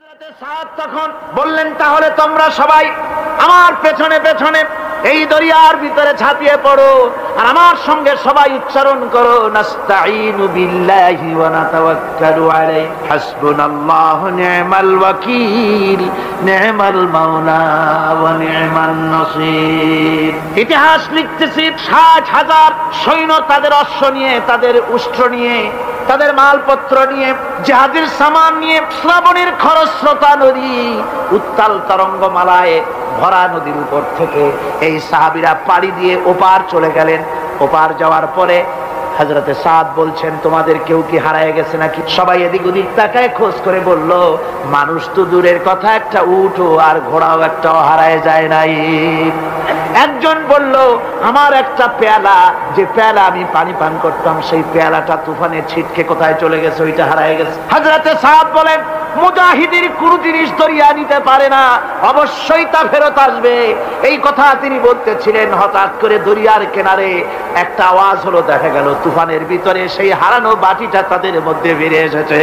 হযরতে সাদ তখন বললেন, তাহলে তোমরা সবাই আমার পেছনে পেছনে এই দরিয়ার ভিতরে ঝাঁপিয়ে পড়ো আর আমার সঙ্গে সবাই উচ্চারণ করো, নাস্তাঈনু বিল্লাহি ওয়া নাতাওয়াক্কালু আলাইহি হাসবুনাল্লাহু নি'মাল ওয়াকিল নি'মাল মাওলা ওয়া নি'মান নাসীর। ইতিহাস লিখতেছি ৬০,০০০ সৈন্য তাদের অশ্ব নিয়ে, তাদের উষ্ট্র নিয়ে, তাদের মালপত্র নিয়ে, জিহাদের সামান নিয়ে শ্রাবণের খরস্রোতা নদী, উত্তাল তরঙ্গমালায় ভরা নদীর উপর থেকে এই সাহাবীরা পাড়ি দিয়ে ওপার চলে গেলেন। ওপার যাওয়ার পরে হযরতে সাদ বলছেন, তোমাদের কেউ কি হারায় গেছে নাকি? সবাই এদিক ওদিক তাকায় খোঁজ করে বলল, মানুষ তো দূরের কথা, একটা উট আর ঘোড়াও একটাও হারায় যায় নাই। একজন বলল, আমার একটা পেয়ালা, যে পেয়ালা আমি পানি পান করতাম, সেই পেয়ালাটা তুফানে ছিটকে কোথায় চলে গেছে, ওইটা হারায় গেছে। হযরতে সাদ বলেন, মুজাহিদের কোন জিনিস দরিয়া নিতে পারে না, অবশ্যই তা ফেরত আসবে। এই কথা তিনি বলতেছিলেন, হঠাৎ করে দরিয়ার কিনারে একটা আওয়াজ হলো, দেখা গেল তুফানের ভিতরে সেই হারানো বাটিটা তাদের মধ্যে বেরিয়ে এসেছে।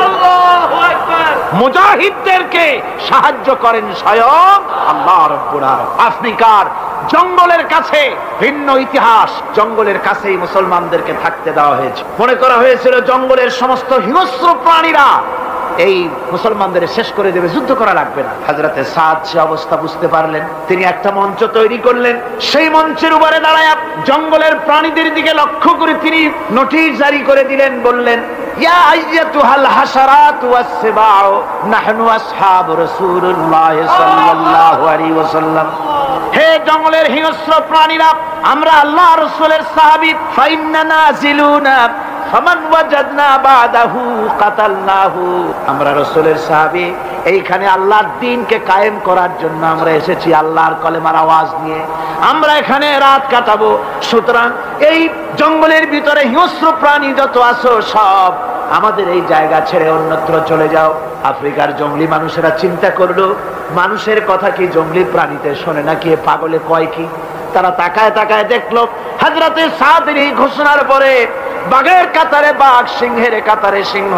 আল্লাহু আকবার। মুজাহিদদেরকে সাহায্য করেন স্বয়ং আল্লাহ রাব্বুল আলামিন। আফ্রিকার জঙ্গলের কাছে ভিন্ন ইতিহাস, জঙ্গলের কাছেই মুসলমানদেরকে থাকতে দেওয়া হয়েছে। মনে করা হয়েছিল জঙ্গলের সমস্ত হিংস্র প্রাণীরা এই মুসলমানদের শেষ করে দেবে, যুদ্ধ করা লাগবে না। হযরতে সাদ সে অবস্থা বুঝতে পারলেন, তিনি একটা মঞ্চ তৈরি করলেন। সেই মঞ্চের উপরে দাঁড়ায় জঙ্গলের প্রাণীদের দিকে লক্ষ্য করে তিনি নোটিশ জারি করে দিলেন, বললেন, ইয়া আইয়াতুহাল হাশারাতু ওয়াস-সিবাউ নাহনু আসহাবু রাসূলুল্লাহ সাল্লাল্লাহু আলাইহি ওয়াসাল্লাম। হে জঙ্গলের হিংস্র প্রাণীরা, আমরা আল্লাহ রাসূলের সাহাবী, ফাইন্না নাজিলুনা ফামান ওয়াজাদনা বাদাহু কাতালনাহু। আমরা রাসূলের সাহাবী, এইখানে আল্লাহর দ্বীনকে কায়েম করার জন্য আমরা এসেছি, আল্লাহর কলেমার আওয়াজ নিয়ে আমরা এখানে রাত কাটাবো। সুতরাং এই জঙ্গলের ভিতরে হিংস্র প্রাণী যত আছো, সব আমাদের এই জায়গা ছেড়ে অন্যত্র চলে যাও। আফ্রিকার জঙ্গলি মানুষেরা চিন্তা করলো, মানুষের কথা কি জঙ্গলি প্রাণীতে শোনে নাকি, পাগলে কয় কি? তারা তাকায় তাকায় দেখলো, হযরতে সাদের এই ঘোষণার পরে বাঘের কাতারে বাঘ, সিংহের কাতারে সিংহ,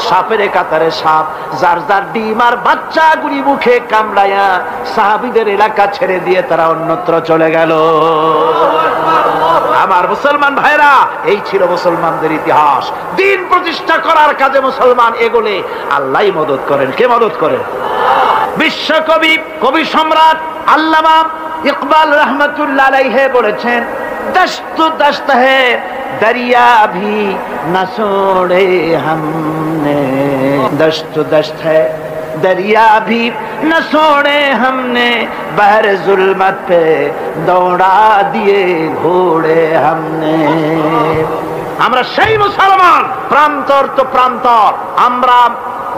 সাপের কাতারে সাপ, যার যার ডিম আর বাচ্চাগুলি মুখে কামড়ায়া সাহাবীদের এলাকা ছেড়ে দিয়ে তারা অন্যত্র চলে গেল। আমার মুসলমান ভাইরা, এই ছিল মুসলমানদের ইতিহাস। দ্বীন প্রতিষ্ঠা করার কাজে মুসলমান এগোলে আল্লাহই মদদ করেন। কে মদদ করেন? বিশ্বকবি, কবি সম্রাট আল্লামা ইকবাল রহমতুল্লাহ আলাইহি বলেছেন, দস্ত দস্ত है दरिया भी न छोड़े हमने, दस्त दस्त है दरिया भी न छोड़े हमने, बहर जुल्मत पे दौड़ा दिए घोड़े हमने। আমরা সেই মুসলমান, প্রান্তর তো প্রান্তর, আমরা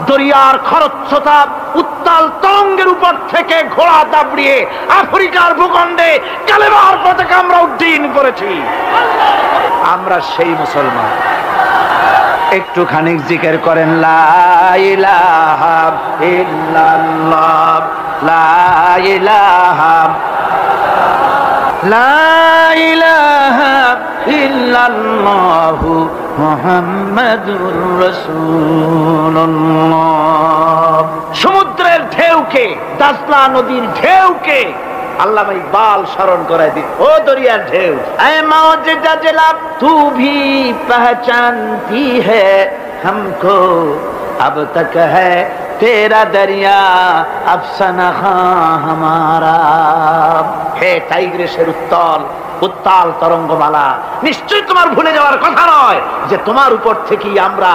দরিয়ার খরস্রোতা উত্তাল তরঙ্গের উপর থেকে ঘোড়া দাবড়িয়ে আফ্রিকার ভূখণ্ডে কালেমার পতাকা আমরা উড্ডীন করেছি। আমরা সেই মুসলমান। একটুখানি জিকির করেন, লা ইলাহা ইল্লাল্লাহ, লা ইলাহা, লা ইলাহা ইল্লাল্লাহু মুহাম্মাদুর রাসূলুল্লাহ। সমুদ্রের ঢেউকে, দাজলা নদীর ঢেউকে আল্লামা ইকবাল স্মরণ করায় দিন, ও দরিয়ার ঢেউ, এ মৌজ জজলা তু ভি পহচানতি है हमको, अब तक है तेरा दरिया अफसाना हमारा। হে টাইগ্রিসের উত্তাল তরঙ্গমালা, নিশ্চয় তোমার ভুলে যাওয়ার কথা নয় যে তোমার উপর থেকেই আমরা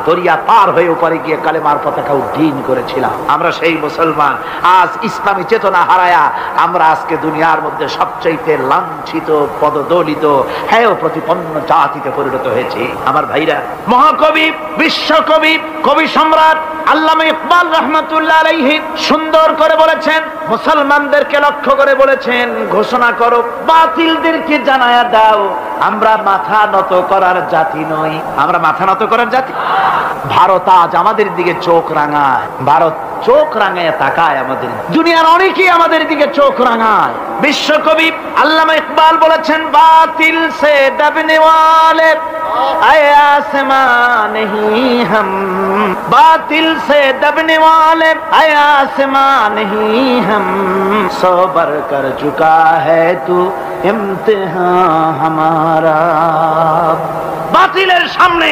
দরিয়া পার হয়ে উপরে গিয়ে কালেমার পতাকা উড্ডীন করেছিলাম। আমরা সেই মুসলমান। আজ ইসলামী চেতনা হারায়া আমরা আজকে দুনিয়ার মধ্যে সবচাইতে লাঞ্ছিত, পদদলিত, হেয় প্রতিপন্ন জাতিতে পরিণত হয়েছি। আমার ভাইরা, মহাকবি, বিশ্বকবি, কবি সম্রাট আল্লামা ইকবাল রহমতুল্লাহ আলাইহি সুন্দর করে বলেছেন, মুসলমানদেরকে লক্ষ্য করে বলেছেন, ঘোষণা করো, বাতিলদেরকে জানায়া দাও, আমরা মাথা নত করার জাতি নই। আমরা মাথা নত করার জাতি। ভারত আজ আমাদের দিকে চোখ রাঙায়, ভারত চোখ রাঙায় তাকায় আমাদের। দুনিয়ার অনেকেই আমাদের দিকে চোখ রাঙায়। বিশ্বকবি আল্লামা ইকবাল বলেছেন, বাতিল সে দবনে ওয়ালে আয়ে আসমান নেহি হাম, বাতিল সে দবনে ওয়ালে আয়ে আসমান নেহি হাম, সবর কর চুকা হ্যায় তু ইমতিহান হামারা। বাতিলের সামনে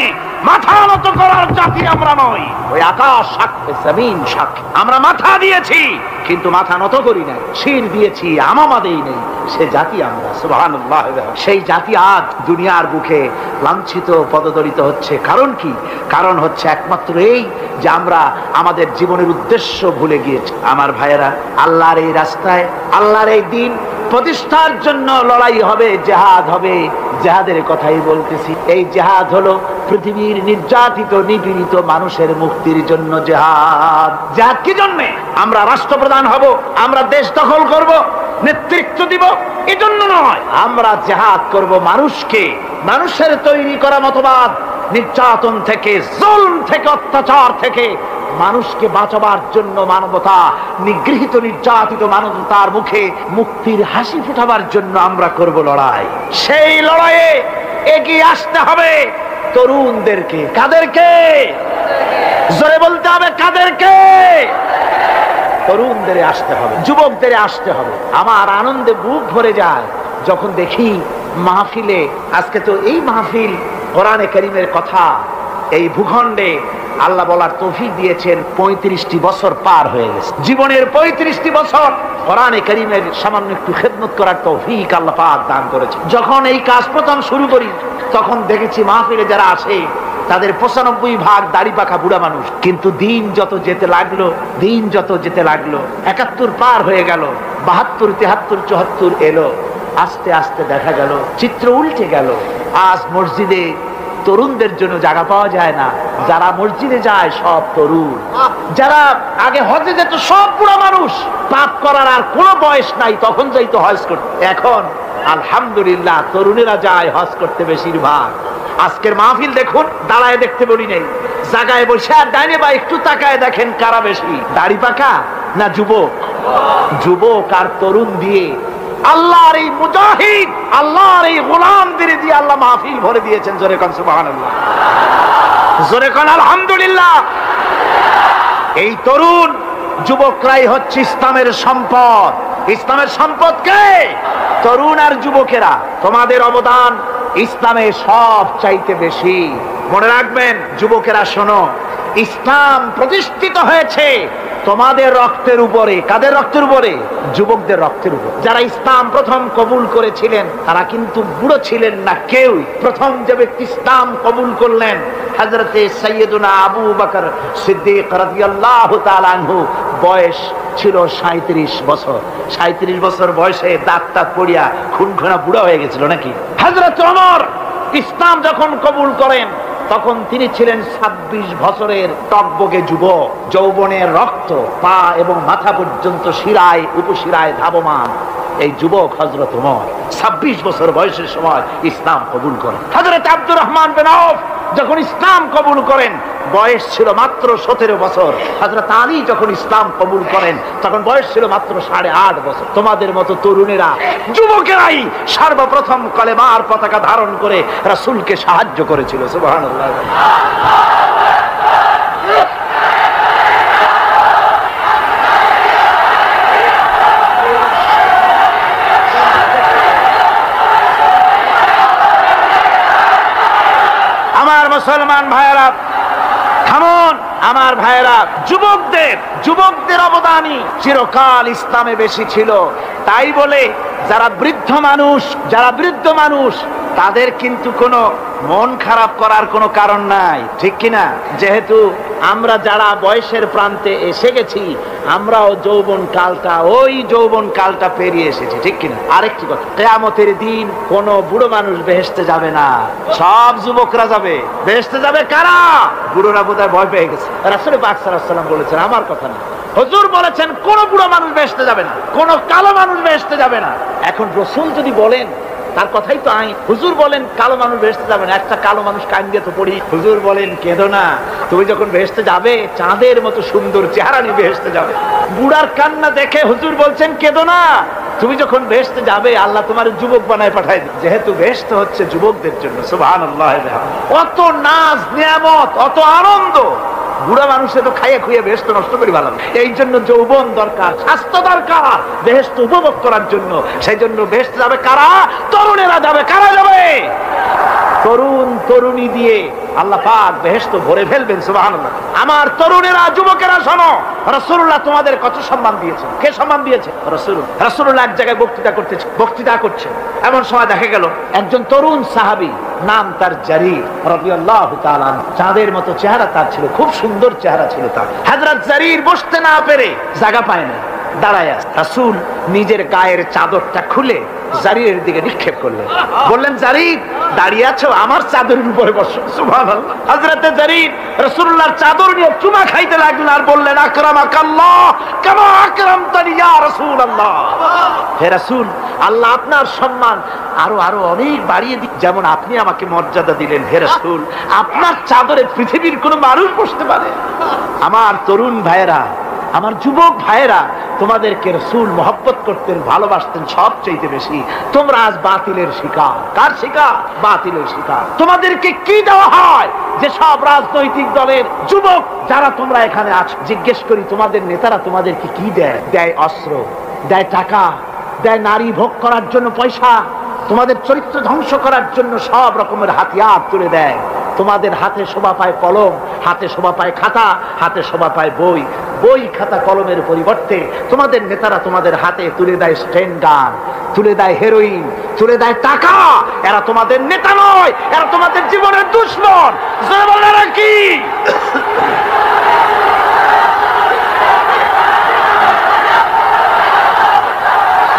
মাথা নত করার জাতি আমরা নই। ওই আকাশ সাক্ষী, জমিন সাক্ষী, আমরা মাথা দিয়েছি কিন্তু মাথা নত করি নাই, শির দিয়েছি আমামা দেই নেই, সে জাতি আমরা। সুবহানাল্লাহ। সেই জাতি আজ দুনিয়ার বুকে লাঞ্ছিত পদদলিত হচ্ছে। কারণ কি? কারণ হচ্ছে একমাত্র এই যে আমরা আমাদের জীবনের উদ্দেশ্য ভুলে গিয়েছি। আমার ভাইয়েরা, আল্লাহর এই রাস্তায়, আল্লাহর এই দিন প্রতিষ্ঠার জন্য লড়াই হবে, জিহাদ হবে। জিহাদের কথাই বলতেছি। এই জিহাদ হলো পৃথিবীর নির্যাতিত নিপীড়িত মানুষের মুক্তির জন্য জিহাদ। জিহাদ কি জন্য? আমরা রাষ্ট্রপ্রধান হব, আমরা দেশ দখল করব, নেতৃত্ব দিব, এজন্য নয়। আমরা জিহাদ করব মানুষকে, মানুষের তৈরি করা মতবাদ, নির্যাতন থেকে, জুলম থেকে, অত্যাচার থেকে মানুষকে বাঁচাবার জন্য, মানবতা নিগৃহীত নির্যাতিত মানবতার মুখে মুক্তির হাসি ফোটাবার জন্য আমরা করব লড়াই। সেই লড়াইয়ে এগিয়ে আসতে হবে তরুণদেরকে। কাদেরকে? জোরে বলতে হবে, কাদেরকে? তরুণদের আসতে হবে, যুবকদের আসতে হবে। আমার আনন্দে বুক ভরে যায় যখন দেখি মাহফিলে, আজকে তো এই মাহফিল কোরআনে কারীমের কথা এই ভূখণ্ডে আল্লাহ বলার তৌফিক দিয়েছেন। 35টি বছর পার হয়ে গেছে, জীবনের 35টি বছর কোরআনে কারীমের সামান্য একটু খেদমত করার তৌফিক আল্লাহ পাক দান করেছে। যখন এই কাজ প্রথম শুরু করি তখন দেখেছি মাহফিলে যারা আসে তাদের 95% দাড়ি পাকা বুড়া মানুষ। কিন্তু দিন যত যেতে লাগলো, দিন যত যেতে লাগলো, 71 পার হয়ে গেল, 72, 73, 74 এলো, আস্তে আস্তে দেখা গেল চিত্র উল্টে গেল। আজ মসজিদে তরুণদের জন্য জায়গা পাওয়া যায় না। যারা মসজিদে যায় সব তরুণ। যারা আগে হজে যেত সব বুড়া মানুষ, পাপ করার আর কোনো বয়স নাই, তখন যাইতো হজ করতে। এখন আলহামদুলিল্লাহ তরুণেরা যায় হজ করতে বেশিরভাগ। আজকের মাহফিল দেখুন, দাঁড়ায় দেখতে বলি নাই, জায়গায় বসে আর ডাইনে বা একটু তাকায় দেখেন কারা বেশি, দাড়ি পাকা না যুবক? যুবক আর তরুণ দিয়ে আল্লাহর এই মুজাহিদ, আল্লাহর এই গোলামদের দিয়ে আল্লাহ মাহফিল ভরে দিয়েছেন। জোরে কোন সুবহানাল্লাহ, জোরে কোন আলহামদুলিল্লাহ। এই তরুণ যুবকরাই হচ্ছে ইসলামের সম্পদ। ইসলামের সম্পদ কে? তরুণ আর যুবকেরা। তোমাদের অবদান ইসলামে সব চাইতে বেশি। মনে রাখবেন যুবকেরা, শোনো, ইসলাম প্রতিষ্ঠিত হয়েছে তোমাদের রক্তের উপরে। কাদের রক্তের উপরে? যুবকদের রক্তের উপর। যারা ইসলাম প্রথম কবুল করেছিলেন তারা কিন্তু বুড়ো ছিলেন না কেউ। প্রথম যে ব্যক্তি ইসলাম কবুল করলেন হযরতে সাইয়্যিদুনা আবু বকর সিদ্দিক রাদিয়াল্লাহু তাআলা আনহু, বয়স ছিল 37 বছর। 37 বছর বয়সে দাঁত টাত পড়িয়া খুনখুনা বুড়া হয়ে গেছিল নাকি? হযরত ওমর ইসলাম যখন কবুল করেন তখন তিনি ছিলেন 26 বছরের টকবগে যুবক। যৌবনের রক্ত পা এবং মাথা পর্যন্ত শিরায় উপশিরায় ধাবমান এই যুবক হযরত ওমর 26 বছর বয়সের সময় ইসলাম কবুল করেন। হযরত আব্দুর রহমান বিন আউফ যখন ইসলাম কবুল করেন বয়স ছিল মাত্র 17 বছর। হযরত আলী যখন ইসলাম কবুল করেন তখন বয়স ছিল মাত্র 8.5 বছর। তোমাদের মতো তরুণেরা, যুবকেরাই সর্বপ্রথম কলেমার পতাকা ধারণ করে রাসূলকে সাহায্য করেছিল। সুবহানাল্লাহ। আমার মুসলমান ভাইয়েরা থামুন, আমার ভাইয়েরা, যুবকদের অবদানই চিরকাল ইসলামে বেশি ছিল। তাই বলে যারা বৃদ্ধ মানুষ তাদের কিন্তু কোনো মন খারাপ করার কোনো কারণ নাই, ঠিক কিনা? যেহেতু আমরা যারা বয়সের প্রান্তে এসে গেছি আমরাও ওই যৌবন কালটা পেরিয়ে এসেছি, ঠিক কিনা? আরেকটি কথা, কিয়ামতের দিন কোনো বুড়ো মানুষ বেহেশতে যাবে না, সব যুবকরা যাবে। বেহেশতে যাবে কারা? বুড়োরা বোধহয় ভয় পেয়ে গেছে। রাসূল পাক সাল্লাল্লাহু আলাইহি ওয়াসাল্লাম বলেছেন, আমার কথা না, হুজুর বলেছেন কোন বুড়ো মানুষ বেহেশতে যাবে না, কোন কালো মানুষ বেহেশতে যাবে না। এখন রাসূল যদি বলেন তার কথাই তো আই। হুজুর বলেন কালো মানুষ বেহেশতে যাবে না, একটা কালো মানুষ কান্দিয়ে তো পড়ি। হুজুর বলেন কেঁদো না, তুমি যখন বেহেশতে যাবে চাঁদের মতো সুন্দর চেহারা নিয়ে বেহেশতে যাবে। বুড়ার কান্না দেখে হুজুর বলছেন কেঁদো না, তুমি যখন বেহেশতে যাবে আল্লাহ তোমার যুবক বানায় পাঠায় দিবে, যেহেতু বেহেশত হচ্ছে যুবকদের জন্য। সুবহানাল্লাহ। অত নাজ নিয়ামত, অত আনন্দ, বুড়া মানুষে তো খাইয়ে খুঁয়ে বেহেশত নষ্ট করি ভালো। এই জন্য যৌবন দরকার, স্বাস্থ্য দরকার বেহেশত উপভোগ করার জন্য। সেই জন্য বেহেশত যাবে কারা? তরুণেরা যাবে। কারা যাবে? তরুণ তরুণী দিয়ে আল্লাহ পাক বেহেশত ভরে ফেলবেন। সুবহানাল্লাহ। আমার তরুণেরা, যুবকেরা শোনো, রাসূলুল্লাহ তোমাদের কত সম্মান দিয়েছেন। কে সম্মান দিয়েছে? রাসূলুল্লাহ এক জায়গায় বক্তৃতা করছে। এমন সময় দেখা গেল একজন তরুণ সাহাবী, নাম তার জারীর রাদিয়াল্লাহু তাআলা। চাঁদের মতো চেহারা তার ছিল, খুব সুন্দর চেহারা ছিল তার। হযরত জারীর বসতে না পেরে জায়গা পায় না, দাঁড়ায় আছে। রাসূল নিজের গায়ের চাদরটা খুলে জারীরের দিকে নিক্ষেপ করলেন, বললেন জারীর দাঁড়িয়ে আছো, আমার চাদরের উপরে বসো। সুবহানাল্লাহ। হযরতে জারীর রাসূলুল্লাহর চাদর নিয়ে চুমা খাইতে লাগলেন আর বললেন আকরামাকাল্লাহ কামা আকরামতানি ইয়া রাসূলুল্লাহ। হে রাসূল, আল্লাহ আপনার সম্মান আরো আরো অনেক বাড়িয়ে দিক, যেমন আপনি আমাকে মর্যাদা দিলেন। হে রাসূল, আপনার চাদরে পৃথিবীর কোন মানুষ বসতে পারে? আমার তরুণ ভাইয়েরা, আমার যুবক ভাইয়েরা, তোমাদেরকে রাসূল মহব্বত করতেন, ভালোবাসতেন সবচেয়ে বেশি। তোমরা আজ বাতিলের শিকার। কার শিকার? বাতিলের শিকার। তোমাদেরকে কি দেওয়া হয়? যে সব রাজনৈতিক দলের যুবক যারা তোমরা এখানে আছো, জিজ্ঞেস করি তোমাদের নেতারা তোমাদেরকে কি দেয়? দেয় অস্ত্র, দেয় টাকা, দেয় নারী ভোগ করার জন্য পয়সা, তোমাদের চরিত্র ধ্বংস করার জন্য সব রকমের হাতিয়ার তুলে দেয়। তোমাদের হাতে শোভা পায় কলম, হাতে শোভা পায় খাতা, হাতে শোভা পায় বই। বই খাতা কলমের পরিবর্তে তোমাদের নেতারা তোমাদের হাতে তুলে দেয় স্টেন গান, তুলে দেয় হেরোইন, তুলে দেয় টাকা। এরা তোমাদের নেতা নয়, এরা তোমাদের জীবনের দুশমন। কি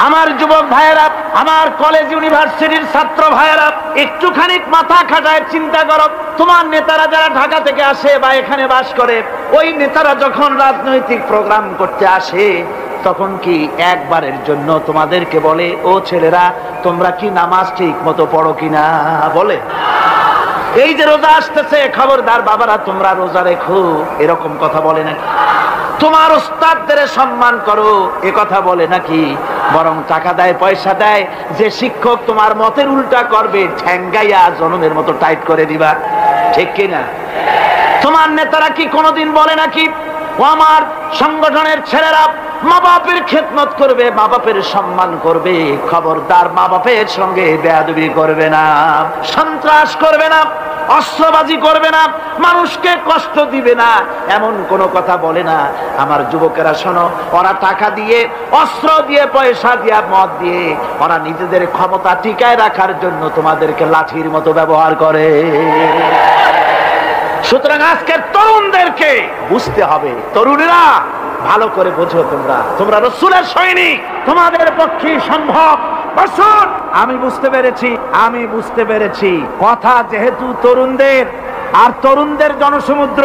আমার যুবক ভাইয়েরা, আমার কলেজ ইউনিভার্সিটির ছাত্র ভাইয়েরা, একটুখানি মাথা খাটায় চিন্তা করো। তোমার নেতারা যারা ঢাকা থেকে আসে বা এখানে বাস করে, ওই নেতারা যখন রাজনৈতিক প্রোগ্রাম করতে আসে তখন কি একবারের জন্য তোমাদেরকে বলে ও ছেলেরা তোমরা কি নামাজ ঠিক মতো পড়ো কিনা? বলে? এই যে রোজা আসতেছে, খবরদার বাবারা তোমরা রোজা রেখো, এরকম কথা বলে নাকি? তোমার উস্তাদদের সম্মান করো, এ কথা বলে নাকি? বরং টাকা দেয়, পয়সা দেয়, যে শিক্ষক তোমার মতের উল্টা করবে ঠ্যাঙ্গাইয়া জনমের মতো টাইট করে দিবা। ঠিক কিনা? তোমার নেতারা কি কোনোদিন বলে নাকি ও আমার সংগঠনের ছেলেরা মা বাপের খেদমত করবে, মা বাপের সম্মান করবে, খবরদার মা বাপের সঙ্গে বেয়াদবি করবে না, সন্ত্রাস করবে না, অস্ত্রবাজি করবে না, মানুষকে কষ্ট দিবে না, এমন কোন কথা বলে না? আমার যুবকেরা শোনো, ওরা টাকা দিয়ে, অস্ত্র দিয়ে, পয়সা দিয়ে, মদ দিয়ে ওরা নিজেদের ক্ষমতা টিকায় রাখার জন্য তোমাদেরকে লাঠির মতো ব্যবহার করে। সুতরাং আজকের তরুণদেরকে বুঝতে হবে, তরুণেরা ভালো করে বোঝো, তোমরা রাসূলের সৈনিক, তোমাদের পক্ষে সম্ভব। আমি বুঝতে পেরেছি কথা যেহেতু তরুণদের, আর তরুণদের জনসমুদ্র,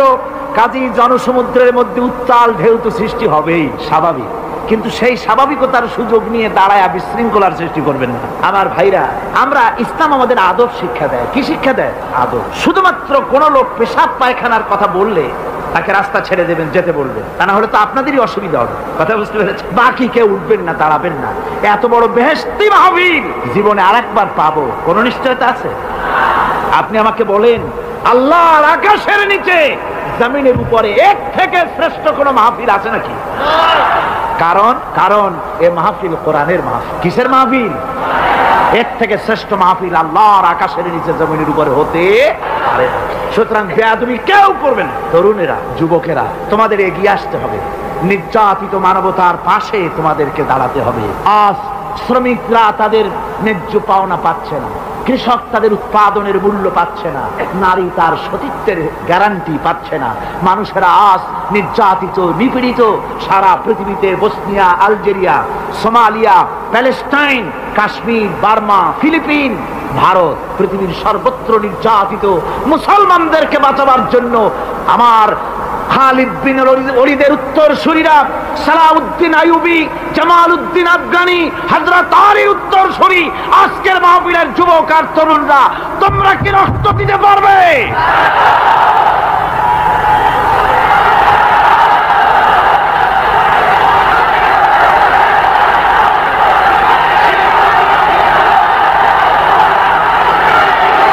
কাজী জনসমুদ্রের মধ্যে উত্তাল ঢেউ তো সৃষ্টি হবেই, স্বাভাবিক। কিন্তু সেই স্বাভাবিকতার সুযোগ নিয়ে দাঁড়ায় বিশৃঙ্খলার সৃষ্টি করবেন না। আমার ভাইরা, আমরা ইসলাম আমাদের আদব শিক্ষা দেয়। কি শিক্ষা দেয়? আদব। শুধুমাত্র কোন লোক পেশাব পায়খানার কথা বললে তাকে রাস্তা ছেড়ে দেবেন, যেতে বলবেন, তা না হলে তো আপনাদেরই অসুবিধা হবে। কথা বুঝতে পেরেছেন? বাকি কেউ উঠবেন না, দাঁড়াবেন না। এত বড় বেহেশতি মাহফিল জীবনে আরেকবার পাবো কোন নিশ্চয়তা আছে? আপনি আমাকে বলেন আল্লাহর আকাশের নিচে, জমিনের উপরে এর থেকে শ্রেষ্ঠ কোন মাহফিল আছে নাকি? কারণ এ মাহফিল কোরআনের মাহফিল। কিসের মাহফিল? এর থেকে শ্রেষ্ঠ মাহফিল আল্লাহর আকাশের নিচে জমিনের উপরে হতে পারে। সুতরাং বেয়াদবি কেউ করবে না। তরুণেরা, যুবকেরা, তোমাদের এগিয়ে আসতে হবে, নির্যাতিত মানবতার পাশে তোমাদেরকে দাঁড়াতে হবে। আজ শ্রমিকরা তাদের ন্যায্য পাওনা পাচ্ছে না, কৃষক তাদের উৎপাদনের মূল্য পাচ্ছে না, নারী তার সতীত্বের গ্যারান্টি পাচ্ছে না। মানুষেরা আজ নির্যাতিত, নিপীড়িত। সারা পৃথিবীতে Bosnia, Algeria, Somalia, Palestine, Kashmir, Burma, Philippines, Bharat, পৃথিবীর সর্বত্র নির্যাতিত মুসলমানদেরকে বাঁচাবার জন্য আমার খালিদ বিন ওলীদের উত্তরসূরিরা, সালাউদ্দিন আইয়ুবী, জামালউদ্দিন আফগানি, হযরত আলীর উত্তরসূরি, আজকের মাহফিলের যুবক আর তরুণরা, তোমরা কি রক্ত দিতে পারবে?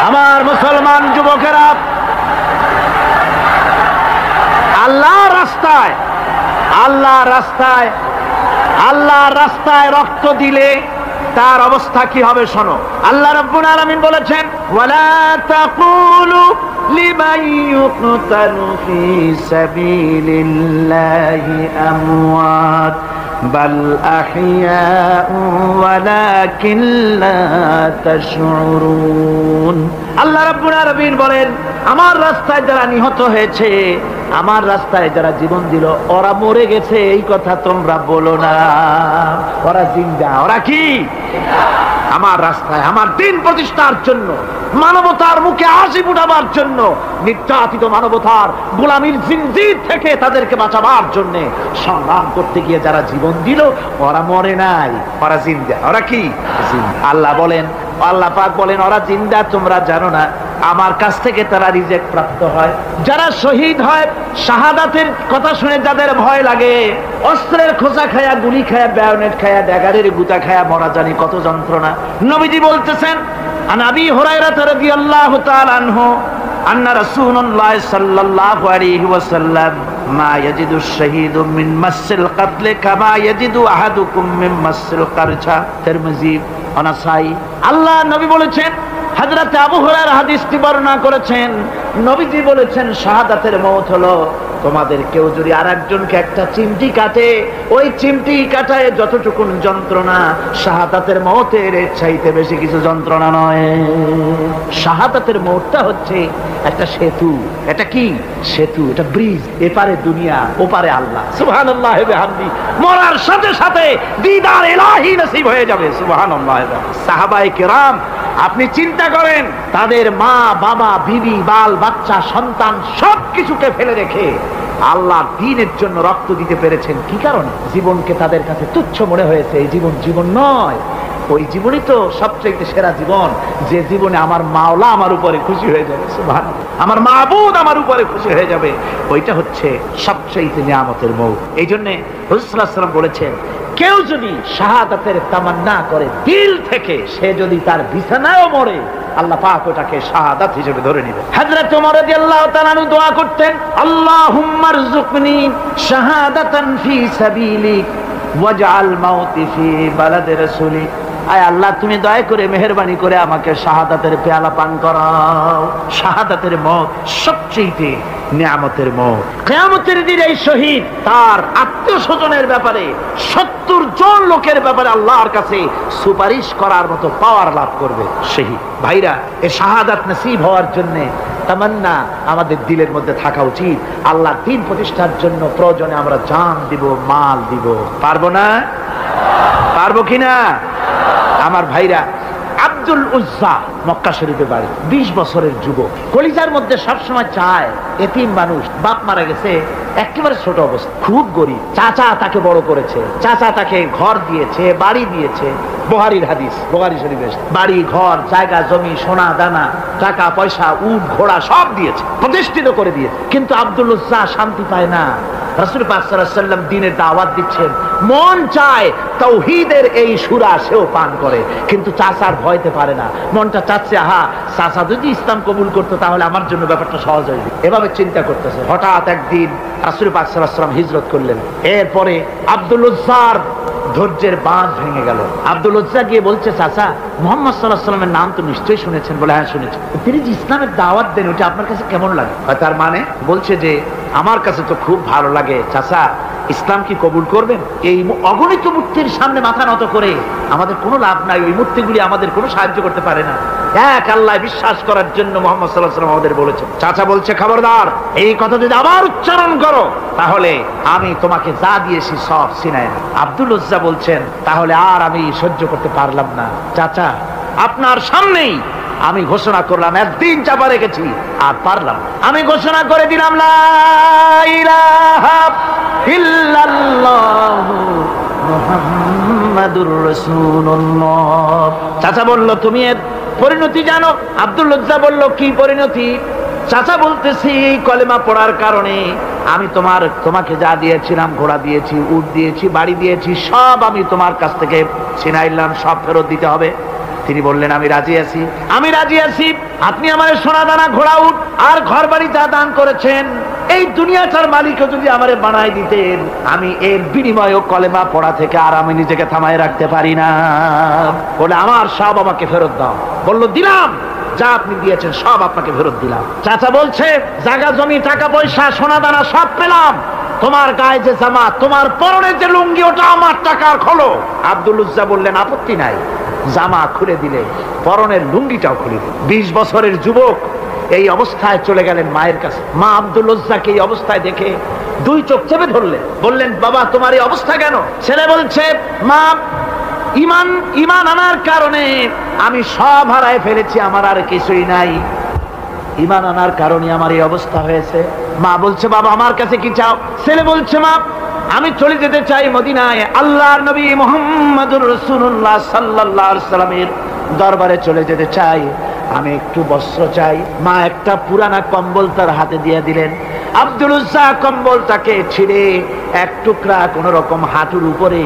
আমার মুসলমান যুবকেরা, আল্লাহর রাস্তায় রক্ত দিলে তার অবস্থা কি হবে শোনো। আল্লাহ রাব্বুল আলামিন বলেছেন, ওয়ালা তাকুলু লিমান ইউকতালু ফি সাবিলিল্লাহি আমওয়াত বাল আহইয়াউ ওয়ালাকিন লা তাশউরুন। আল্লাহ রাব্বুল আলামিন বলেন, আমার রাস্তায় যারা নিহত হয়েছে, আমার রাস্তায় যারা জীবন দিল, ওরা মরে গেছে এই কথা তোমরা বলো না, ওরা জিন্দা। ওরা কি? আমার রাস্তায়, আমার দিন প্রতিষ্ঠার জন্য, মানবতার মুখে হাসি ফুটাবার জন্য, নির্যাতিত মানবতার গোলামীর জিনজির থেকে তাদেরকে বাঁচাবার জন্য সংগ্রাম করতে গিয়ে যারা জীবন দিল, ওরা মরে নাই, ওরা জিন্দা। ওরা কি? আল্লাহ বলেন, আল্লাহ পাক বলেন, ওরা জিন্দা তোমরা জানো না, আমার কাছ থেকে তারা রিজেক্ট প্রাপ্ত হয়। যারা শহীদ হয়, শাহাদাতের কথা শুনে যাদের ভয় লাগে, অস্ত্রের খোঁচা খায়া, গুলি খায়া, বায়োনেট খায়া, ড্যাগারের গুতা খায়া মরা, জানি কত যন্ত্রণা। নবীজি বলতেছেন, আন আবি হুরায়রা রাদিয়াল্লাহু তাআলা আনহু আন্না রাসূলুল্লাহ সাল্লাল্লাহু আলাইহি ওয়াসাল্লাম মা ইয়াজিদু আশ-শাহীদু মিন মাসসিল কাতল কামা ইয়াজিদু আহাদুকুম মিন মাসসিল কারছা। তিরমিজি, নাসাই। আল্লাহ নবী বলেছেন, হযরত আবু হুরায়রা হাদিসটি বর্ণনা করেছেন, নবীজি বলেছেন, শাহাদাতের মওত হলো তোমাদের কেউ যদি আরেকজনকে একটা চিমটি কাটে, ওই চিমটি কাটায় যতটুকুন যন্ত্রণা, শাহাদাতের মওতের চাইতে বেশি কিছু যন্ত্রণা নয়। শাহাদাতের মওতটা হচ্ছে একটা সেতু। এটা কি সেতু? এটা ব্রিজ। এপারে দুনিয়া, ওপারে আল্লাহ। সুবহানাল্লাহ ওয়া বিহামদি। মরার সাথে সাথে দিদার ইলাহি নসিব হয়ে যাবে। সুবহানাল্লাহ। সাহাবায়ে কেরাম, আপনি চিন্তা করেন, তাদের মা, বাবা, বিবি, বাল বাচ্চা, সন্তান সবকিছুকে ফেলে রেখে আল্লাহর দ্বীনের জন্য রক্ত দিতে পেরেছেন। কি কারণে? জীবনকে তাদের কাছে তুচ্ছ মনে হয়েছে। এই জীবন জীবন নয়, ওই জীবনই তো সবচেয়ে সেরা জীবন, যে জীবনে আমার মাওলা আমার উপরে খুশি হয়ে যাবে, সুবহানাল্লাহ, আমার মাবুদ আমার উপরে খুশি হয়ে যাবে, ওইটা হচ্ছে সবচেয়ে নিয়ামতের মওত। এই জন্য রাসূল সাল্লাল্লাহু আলাইহি ওয়াসাল্লাম বলেছেন, কেউ যদি শাহাদাতের তামান্না করে দিল থেকে, সে যদি তার বিছানায়ও মরে, আল্লাহ পাক ওটাকে শাহাদাত হিসেবে ধরে নেবে। হযরত ওমর রাদিয়াল্লাহু তাআলা আনহু দোয়া করতেন, আল্লাহুম্মা রযুকনি শাহাদাতান ফি সাবিলিক ওয়াজআল মাউতি ফি বালাদি রাসূলিক। আয় আল্লাহ, তুমি দয়া করে মেহেরবানি করে আমাকে শাহাদাতের পেয়ালা পান করাও। শাহাদাতের মওত সবচেয়ে নিয়ামতের মওত। কিয়ামতের দিন এই শহীদ তার আত্মীয় স্বজনের ব্যাপারে 70 জন লোকের ব্যাপারে আল্লাহর কাছে সুপারিশ করার মতো পাওয়ার লাভ করবে শহীদ। ভাইরা, এই শাহাদাত নসিব হওয়ার জন্য তামান্না আমাদের দিলের মধ্যে থাকা উচিত। আল্লাহর দ্বীন প্রতিষ্ঠার জন্য প্রয়োজনে আমরা জান দিব, মাল দিব। পারবো না? পারবো কিনা? আমার ভাইরা, আব্দুল উজ্জা মক্কা শরীফে বাড়ি, 20 বছরের যুবক, কলিজার মধ্যে সবসময় চায়, এতিম মানুষ, বাপ মারা গেছে, একেবারে ছোট অবস্থা, খুব গরিব। চাচা তাকে বড় করেছে, চাচা তাকে ঘর দিয়েছে, বাড়ি দিয়েছে। বুখারীর হাদিস, বুখারী শরীফে, বাড়ি, ঘর, জায়গা, জমি, সোনা দানা, টাকা পয়সা, উট ঘোড়া সব দিয়েছে, প্রতিষ্ঠিত করে দিয়েছে। কিন্তু আব্দুল উজ্জা শান্তি পায় না। রাসূল পাক সাল্লাল্লাহু আলাইহি ওয়াসাল্লাম দ্বীনের দাওয়াত দিচ্ছেন, মন চায় তাওহীদের এই সূরা সেও পান করে, কিন্তু চাচার ভয়তে পারে না। মনটা চাচ্ছে, আহা, চাচা যদি ইসলাম কবুল করতো তাহলে আমার জন্য ব্যাপারটা সহজ হয়ে যেত। এভাবে চিন্তা করতেছে। হঠাৎ একদিন রাসূল পাক সাল্লাল্লাহু আলাইহি ওয়াসাল্লাম হিজরত করলেন। এরপরে আব্দুল উজ্জার ধৈর্যের বাঁধ ভেঙে গেল। আব্দুল উজ্জা গিয়ে বলছে, চাচা, মুহাম্মদ সাল্লাল্লাহু আলাইহি ওয়াসাল্লামের নাম তো নিশ্চয়ই শুনেছেন। বলে, হ্যাঁ শুনেছি। তিনি যে ইসলামের দাওয়াত দেন, ওটা আপনার কাছে কেমন লাগে? তার মানে বলছে যে, আমার কাছে তো খুব ভালো লাগে। চাচা, ইসলাম কি কবুল করবেন? এই অগণিত মূর্তির সামনে মাথা নত করে আমাদের কোনো লাভ নাই। ওই মূর্তিগুলি আমাদের কোনো সাহায্য করতে পারে না। এক আল্লাহ বিশ্বাস করার জন্য মুহাম্মদ সাল্লাল্লাহু আলাইহি ওয়াসাল্লাম আমাদের বলেছেন। চাচা বলছে, খবরদার, এই কথা যদি আবার উচ্চারণ করো তাহলে আমি তোমাকে যা দিয়েছি সব ছিনায়। আব্দুল উজ্জা বলছেন, তাহলে আর আমি সহ্য করতে পারলাম না। চাচা, আপনার সামনেই আমি ঘোষণা করলাম, একদিন চাপা রেখেছি আর পারলাম, আমি ঘোষণা করে দিলাম লা ইলাহা ইল্লাল্লাহ মুহাম্মাদুর রাসূলুল্লাহ। চাচা বলল, তুমি এর পরিণতি জানো? আব্দুল লজ্জা বলল, কি পরিণতি? চাচা বলতেছি, এই কলেমা পড়ার কারণে আমি তোমাকে যা দিয়েছিলাম, ঘোড়া দিয়েছি, উট দিয়েছি, বাড়ি দিয়েছি, সব আমি তোমার কাছ থেকে ছিনাইলাম, সব ফেরত দিতে হবে। তিনি বললেন, আমি রাজি আছি, আমি রাজি আছি। আপনি আমার সোনা দানা, ঘোড়া, উট আর ঘর বাড়ি যা দান করেছেন, এই দুনিয়াটার মালিকও যদি আমারে বানাই দিতেন, আমি এর বিনিময়ে কলেমা পড়া থেকে আর আমি নিজেকে থামায় রাখতে পারি না। বলে, আমার সব আমাকে ফেরত দাও। বলল, দিলাম, যা আপনি দিয়েছেন সব আপনাকে ফেরত দিলাম। চাচা বলছে, জায়গা জমি, টাকা পয়সা, সোনা দানা সব পেলাম, তোমার গায়ে যে জামা, তোমার পরনে যে লুঙ্গি, ওটা আমার টাকার খোলো। আব্দুল উজ্জা বললেন, আপত্তি নাই। জামা খুলে দিলে, পরনের লুঙ্গিটাও খুলে দিল। 20 বছরের যুবক এই অবস্থায় চলে গেলেন মায়ের কাছে। মা আব্দুল উজ্জাকে এই অবস্থায় দেখে 2 চোখ চেপে ধরলেন, বললেন, বাবা তোমার এই অবস্থা কেন? ছেলে বলছে, মা ইমান আনার কারণে আমি সব হারায় ফেলেছি, আমার আর কিছুই নাই, ইমান আনার কারণে আমার এই অবস্থা হয়েছে। মা বলছে, বাবা আমার কাছে কি চাও? ছেলে বলছে, মা আমি চলে যেতে চাই মদিনায়, আল্লাহর নবী মুহাম্মদুর রাসূলুল্লাহ সাল্লাল্লাহু আলাইহি ওয়াসাল্লামের দরবারে চলে যেতে চাই, আমি একটু বস্ত্র চাই। মা একটা পুরানা কম্বল তার হাতে দিয়ে দিলেন। আব্দুল উজ্জা কম্বলটাকে ছিঁড়ে এক টুকরা কোন রকম হাঁটুর উপরে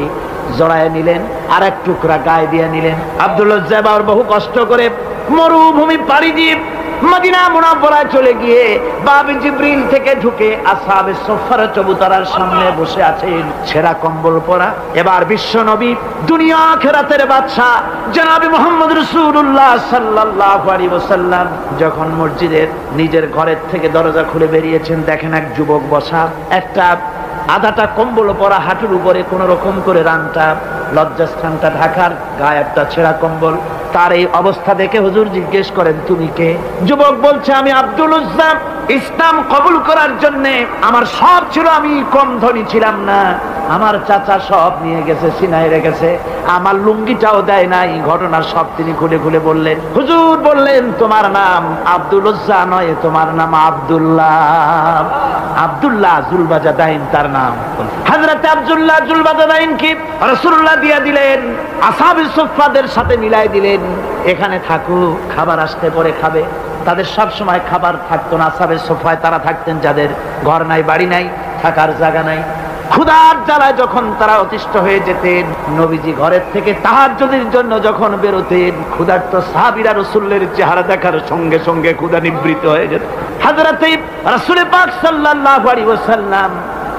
জড়ায় নিলেন, আর এক টুকরা গায়ে দিয়ে নিলেন। আব্দুল উজ্জা এবার বহু কষ্ট করে মরুভূমি পাড়ি দিয়ে মদিনা মুনাওয়ারায় চলে গিয়ে বাব জিবরিল থেকে ঢুকে আসহাবে সুফফার চবুতরার সামনে বসে আছেন, ছেঁড়া কম্বল পরা। এবার বিশ্ব নবী, দুনিয়া আখিরাতের বাদশা জনাবে মুহাম্মদ রাসূলুল্লাহ সাল্লাল্লাহু আলাইহি ওয়াসাল্লাম যখন মসজিদের নিজের ঘরের থেকে দরজা খুলে বেরিয়েছেন, দেখেন এক যুবক বসা, একটা আধাটা কম্বল পরা, হাঁটুর উপরে কোন রকম করে রানটা, লজ্জাস্থানটা ঢাকার, গায়ে একটা ছেঁড়া কম্বল। তার এই অবস্থা দেখে হুজুর জিজ্ঞেস করেন, তুমি কে? যুবক বলছে, আমি আব্দুল উজ্জা। ইসলাম কবুল করার জন্য আমার সব ছিল, আমি কম ধনী ছিলাম না, আমার চাচা সব নিয়ে গেছে, সিনাই রেখেছে, আমার লুঙ্গিটাও দেয় নাই। ঘটনার সব তিনি খুলে খুলে বললেন। হুজুর বললেন, তোমার নাম আব্দুল উজ্জা নয়, তোমার নাম আব্দুল্লাহ। আব্দুল্লাহ জুলবাজাদাইন তার নাম। হযরত আব্দুল্লাহ জুলবাজাদাইন কি রাসূলুল্লাহ দিয়ে দিলেন, আসহাবে সুফফাদের সাথে মিলাই দিলেন, এখানে থাকো, খাবার আসতে পরে খাবে। তাদের সব সময় খাবার থাকতো না। আসহাবে সুফফায় তারা থাকতেন যাদের ঘর নাই, বাড়ি নাই, থাকার জায়গা নাই। ক্ষুধার জ্বালায় যখন তারা অতিষ্ঠ হয়ে যেতেন, নবীজি ঘরের থেকে তাহাজ্জুদের জন্য যখন বেরোতেন, ক্ষুধার্ত সাহাবীরা রাসূলের চেহারা দেখার সঙ্গে সঙ্গে ক্ষুধা নিবৃত হয়ে যেত। হযরতে রাসূল পাক সাল্লাল্লাহু আলাইহি ওয়াসাল্লাম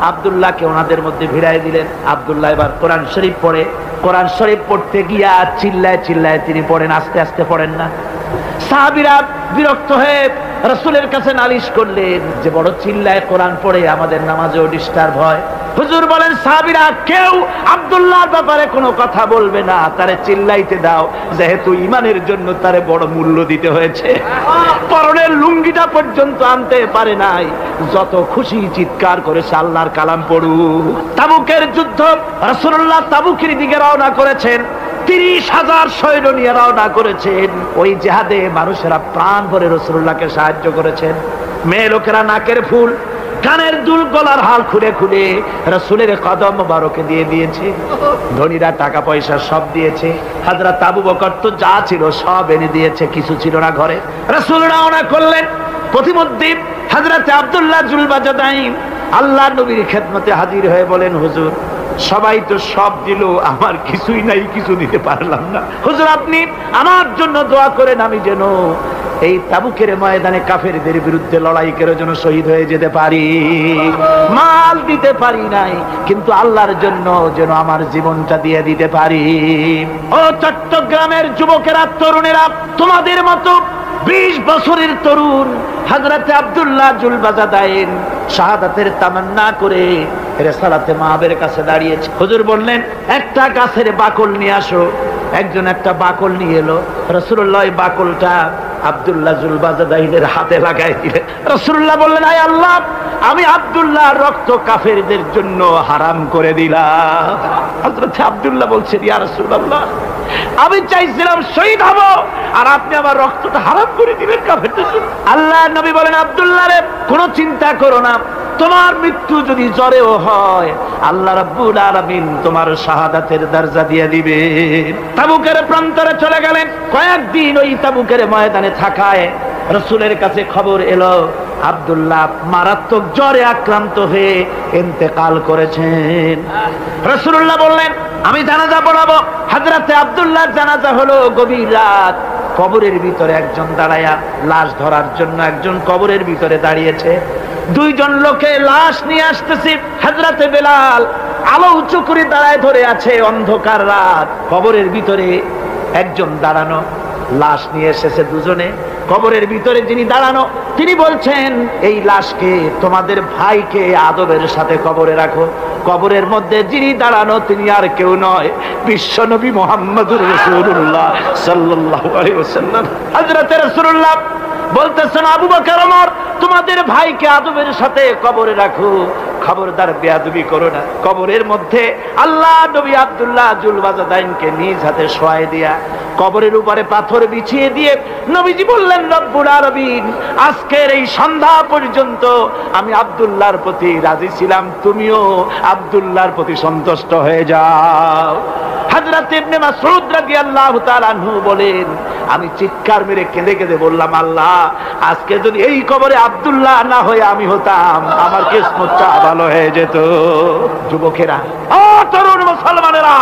আব্দুল্লাহকে ওনাদের মধ্যে ভিড়ায় দিলেন। আব্দুল্লাহ এবার কোরআন শরীফ পড়ে। কোরআন শরীফ পড়তে গিয়া চিল্লায় চিল্লায় তিনি পড়েন, আস্তে আস্তে পড়েন না। সাহাবীরা বিরক্ত হয়ে রাসূলের কাছে নালিশ করলেন যে বড় চিল্লায় কোরআন পড়ে, আমাদের নামাজেও ডিস্টার্ব হয়। হুজুর বলেন, সাহাবীরা কেউ আব্দুল্লাহর ব্যাপারে কোনো কথা বলবে না, তারে চিল্লাইতে দাও, যেহেতু ঈমানের জন্য তারে বড় মূল্য দিতে হয়েছে। পরনের লুঙ্গিটা পর্যন্ত আনতে পারে নাই, যত খুশি চিৎকার করে আল্লাহর কালাম পড়ুক। তাবুকের যুদ্ধ, রাসূলুল্লাহ তাবুকের দিকে রওনা করেছেন, 30,000 সৈন্য নিয়ে রওনা করেছেন। ওই জিহাদে মানুষেরা প্রাণ ভরে রাসূলুল্লাহকে সাহায্য করেছেন। মেয়ে লোকেরা নাকের ফুল, কানের দুল, গলার হাল খুলে খুলে রাসূলের কদম মোবারকে দিয়ে দিয়েছে। ধনীরা টাকা পয়সা সব দিয়েছে। হযরত আবু বকর তো যা ছিল সব এনে দিয়েছে, কিছু ছিল না ঘরে। রাসূল রওনা করলেন। প্রতিমধ্যে হযরত আব্দুল্লাহ জুলবাজাদাইন আল্লাহর নবীর খেদমতে হাজির হয়ে বলেন, হুজুর সবাই তো সব দিল, আমার কিছুই নাই, কিছু দিতে পারলাম না। হুজুর আপনি আমার জন্য দোয়া করেন, আমি যেন এই তাবুকের ময়দানে কাফেরদের বিরুদ্ধে লড়াই করে যেন শহীদ হয়ে যেতে পারি। মাল দিতে পারি নাই, কিন্তু আল্লাহর জন্য যেন আমার জীবনটা দিয়ে দিতে পারি। ও চট্টগ্রামের যুবকেরা, তরুণেরা, তোমাদের মতো 20 বছরের তরুণ হযরত আব্দুল্লাহ জুলবাজাদাইন শাহাদাতের তামান্না করে রিসালাতে মাহবের কাছে দাঁড়িয়েছে। হুজুর বললেন, একটা গাছের বাকল নিয়ে আসো। একজন একটা বাকল নিয়ে এলো। রাসূলুল্লাহ এই বাকলটা আব্দুল্লাহ জুলবাজাদাইনের হাতে লাগাই দিলেন। রাসূলুল্লাহ বললেন, আয় আল্লাহ, আমি আব্দুল্লাহর রক্ত কাফেরদের জন্য হারাম করে দিলাম। হযরত আব্দুল্লাহ বলছেন, ইয়া রাসূলুল্লাহ, আমি চাইছিলাম শহীদ হব, আর আপনি আমার রক্তটা হারাম করে দিলেন কাফেরদের জন্য। আল্লাহ নবী বলেন, আব্দুল্লাহ রে, কোনো চিন্তা করো না, তোমার মৃত্যু যদি জ্বরেও হয় আল্লাহ রাব্বুল আলামিন তোমার শাহাদাতের দরজা দিয়ে দিবেন। তাবুকের প্রান্তরে চলে গেলেন। কয়েকদিন ওই তাবুকের ময়দানে থাকায় রাসূলের কাছে খবর এলো আব্দুল্লাহ মারাত্মক জ্বরে আক্রান্ত হয়ে ইন্তেকাল করেছেন। রাসূলুল্লাহ বললেন, আমি জানাজা পড়াবো। হযরতে আব্দুল্লাহর জানাজা হলো গভীর রাত। কবরের ভিতরে একজন দাঁড়ায়া লাশ ধরার জন্য একজন কবরের ভিতরে দাঁড়িয়েছে। দুইজন লোকে লাশ নিয়ে আসতেছে। হযরতে বেলাল আলো উঁচু করে দাঁড়ায় ধরে আছে। অন্ধকার রাত, কবরের ভিতরে একজন দাঁড়ানো, লাশ নিয়ে এসেছে দুজনে। কবরের ভিতরে যিনি দাঁড়ানো তিনি বলছেন, এই লাশকে তোমাদের ভাইকে আদবের সাথে কবরে রাখো। কবরের মধ্যে যিনি দাঁড়ানো তিনি আর কেউ নয়, বিশ্বনবী মুহাম্মদুর রাসূলুল্লাহ সাল্লাল্লাহু আলাইহি ওয়াসাল্লাম। হযরত রাসূলুল্লাহ বলতেছেন, আবু বকর, ওমর, তোমাদের ভাইকে আদবের সাথে কবরে রাখো, খবরদার বেয়াদবি করো না। কবরের মধ্যে আল্লাহ নবী আব্দুল্লাহ জুলবাজাদাইনকে নিজ হাতে শোয়াই দিয়া কবরের উপরে পাথর বিছিয়ে দিয়ে নবীজি বললেন, রব্বুল আলামিন, আজকের এই সন্ধ্যা পর্যন্ত আমি আব্দুল্লাহর প্রতি রাজি ছিলাম, তুমিও আব্দুল্লাহর প্রতি সন্তুষ্ট হয়ে যাও। হযরত ইবনে মাসউদ রাদিয়াল্লাহু তাআলা আনহু বলেন, আমি চিৎকার মেরে কেঁদে কেঁদে বললাম, আল্লাহ, আজকে যদি এই কবরে আব্দুল্লাহ না হয়ে আমি হতাম, আমার কিসমতটা ভালো হয়ে যেত। যুবকেরা, ও তরুণ মুসলমানেরা,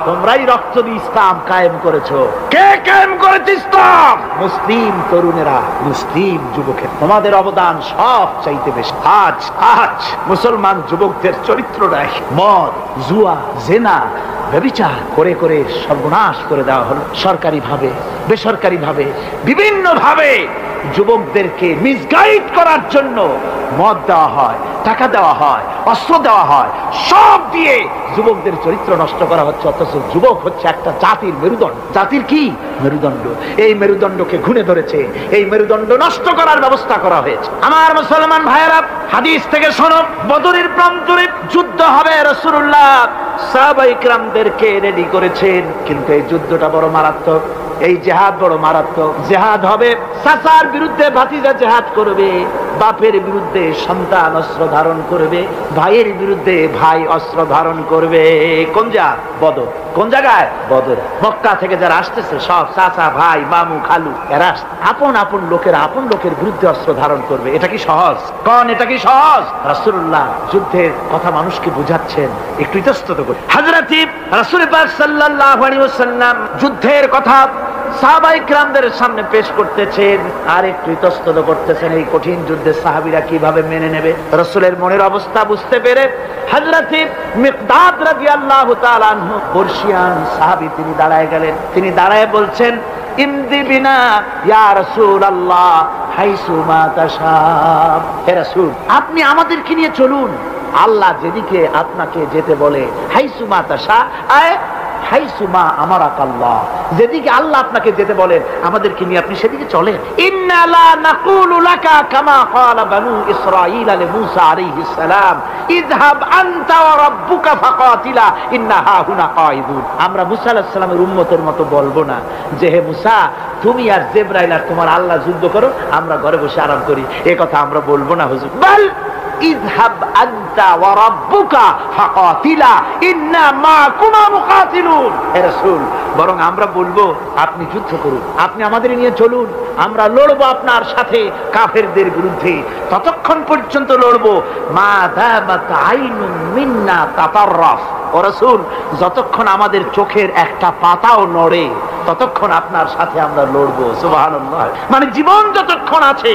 তোমরাই রক্ত দিয়ে ইসলাম কায়েম করেছো। কে কায়েম করেছে ইসলাম? মুসলিম তরুণেরা, মুসলিম যুবকেরা। তোমাদের অবদান সব চাইতে বেশি। আজ মুসলমান যুবকদের চরিত্র নাই। মদ, জুয়া, জেনা, ব্যভিচার করে করে সর্বনাশ করে দেওয়া হলো। সরকারি ভাবে, বেসরকারি ভাবে, বিভিন্ন ভাবে যুবকদেরকে মিসগাইড করার জন্য মদ দেওয়া হয়, টাকা দেওয়া হয়, অস্ত্র দেওয়া হয়, সব দিয়ে যুবকদের চরিত্র নষ্ট করা হচ্ছে। অথচ যুবক হচ্ছে একটা জাতির মেরুদণ্ড। জাতির কি মেরুদণ্ড? এই মেরুদণ্ডকে ঘুণে ধরেছে, এই মেরুদণ্ড নষ্ট করার ব্যবস্থা করা হয়েছে। আমার মুসলমান ভাইয়েরা, হাদিস থেকে শোনো, বদরের প্রান্তরে যুদ্ধ হবে। রাসূলুল্লাহ সাহাবায়ে কিরামদেরকে রেডি করেছেন, কিন্তু এই যুদ্ধটা বড় মারাত্মক। এই জিহাদ বড় মারাত্মক। জিহাদ হবে, চাচার বিরুদ্ধে ভাতিজা জিহাদ করবে, বাপের বিরুদ্ধে সন্তান অস্ত্র ধারণ করবে, ভাইয়ের বিরুদ্ধে ভাই অস্ত্র ধারণ করবে। কোন জায়গা? বদর। কোন জায়গায়? বদর। মক্কা থেকে যারা আসতেছে সব চাচা, ভাই, মামু, খালু, এরা আপন আপন লোকেরা আপন লোকের বিরুদ্ধে অস্ত্র ধারণ করবে। এটা কি সহজ? কোন এটা কি সহজ? রাসূলুল্লাহ যুদ্ধের কথা মানুষকে বুঝাচ্ছেন, একটু ইতস্তত করে। হযরত রাসূল পাক সাল্লাল্লাহু আলাইহি ওয়াসাল্লাম যুদ্ধের কথা সাহাবায়ে কিরামদের সামনে পেশ করতেছেন আর একটু ইতস্তত করতেছেন। এই কঠিন যুদ্ধে সাহাবীরা কিভাবে মেনে নেবে? রাসূলের মনের অবস্থা বুঝতে পেরে হযরত মিকদাদ রাদিয়াল্লাহু তাআলা আনহু, পার্সিয়ান সাহাবী, তিনি দাঁড়ায় গেলেন। তিনি দাঁড়ায় বলছেন, ইমদি বিনা ইয়া রাসূলুল্লাহ হাইসু মা তাশা। হে রাসূল, আপনি আমাদেরকে নিয়ে চলুন, আল্লাহ যেদিকে আপনাকে যেতে বলে, হাইসু মা তাশা, হাইসুমা আমারাকাল্লাহ, যেদিকে আল্লাহ আপনাকে যেতে বলেন আমাদেরকে নিয়ে আপনি সেদিকে চলেন। ইন্না লা নাকুলু লাকা কামা ক্বালা বানু ইসরাঈল লিমূসা আলাইহিস সালাম, ইযহাব আনতা ওয়া রাব্বুকা ফাকাতিলা ইন্না হাহুনা কাঈদুন। আমরা মুসা আলাইহিস সালামের উম্মতের মতো বলবো না যে, হে মুসা, তুমি আর জিবরাইল আর তোমার আল্লাহ যুদ্ধ করো, আমরা ঘরে বসে আরাম করি। এই কথা আমরা বলবো না হুজুর। বল ইযহাব আনতা ওয়া রাব্বুকা ফাকাতিলা ইন্না মাকুমা মুকাতিলুন। হে রাসূল, বরং আমরা বলবো আপনি যুদ্ধ করুন, আপনি আমাদের নিয়ে চলুন, আমরা লড়বো আপনার সাথে কাফেরদের বিরুদ্ধে। ততক্ষণ পর্যন্ত লড়বো মা দামাত আইনুম মিন্না তাতাররাফ। ও রাসূল, যতক্ষণ আমাদের চোখের একটা পাতাও নড়ে ততক্ষণ আপনার সাথে আমরা লড়বো। সুবহানাল্লাহ। মানে জীবন যতক্ষণ আছে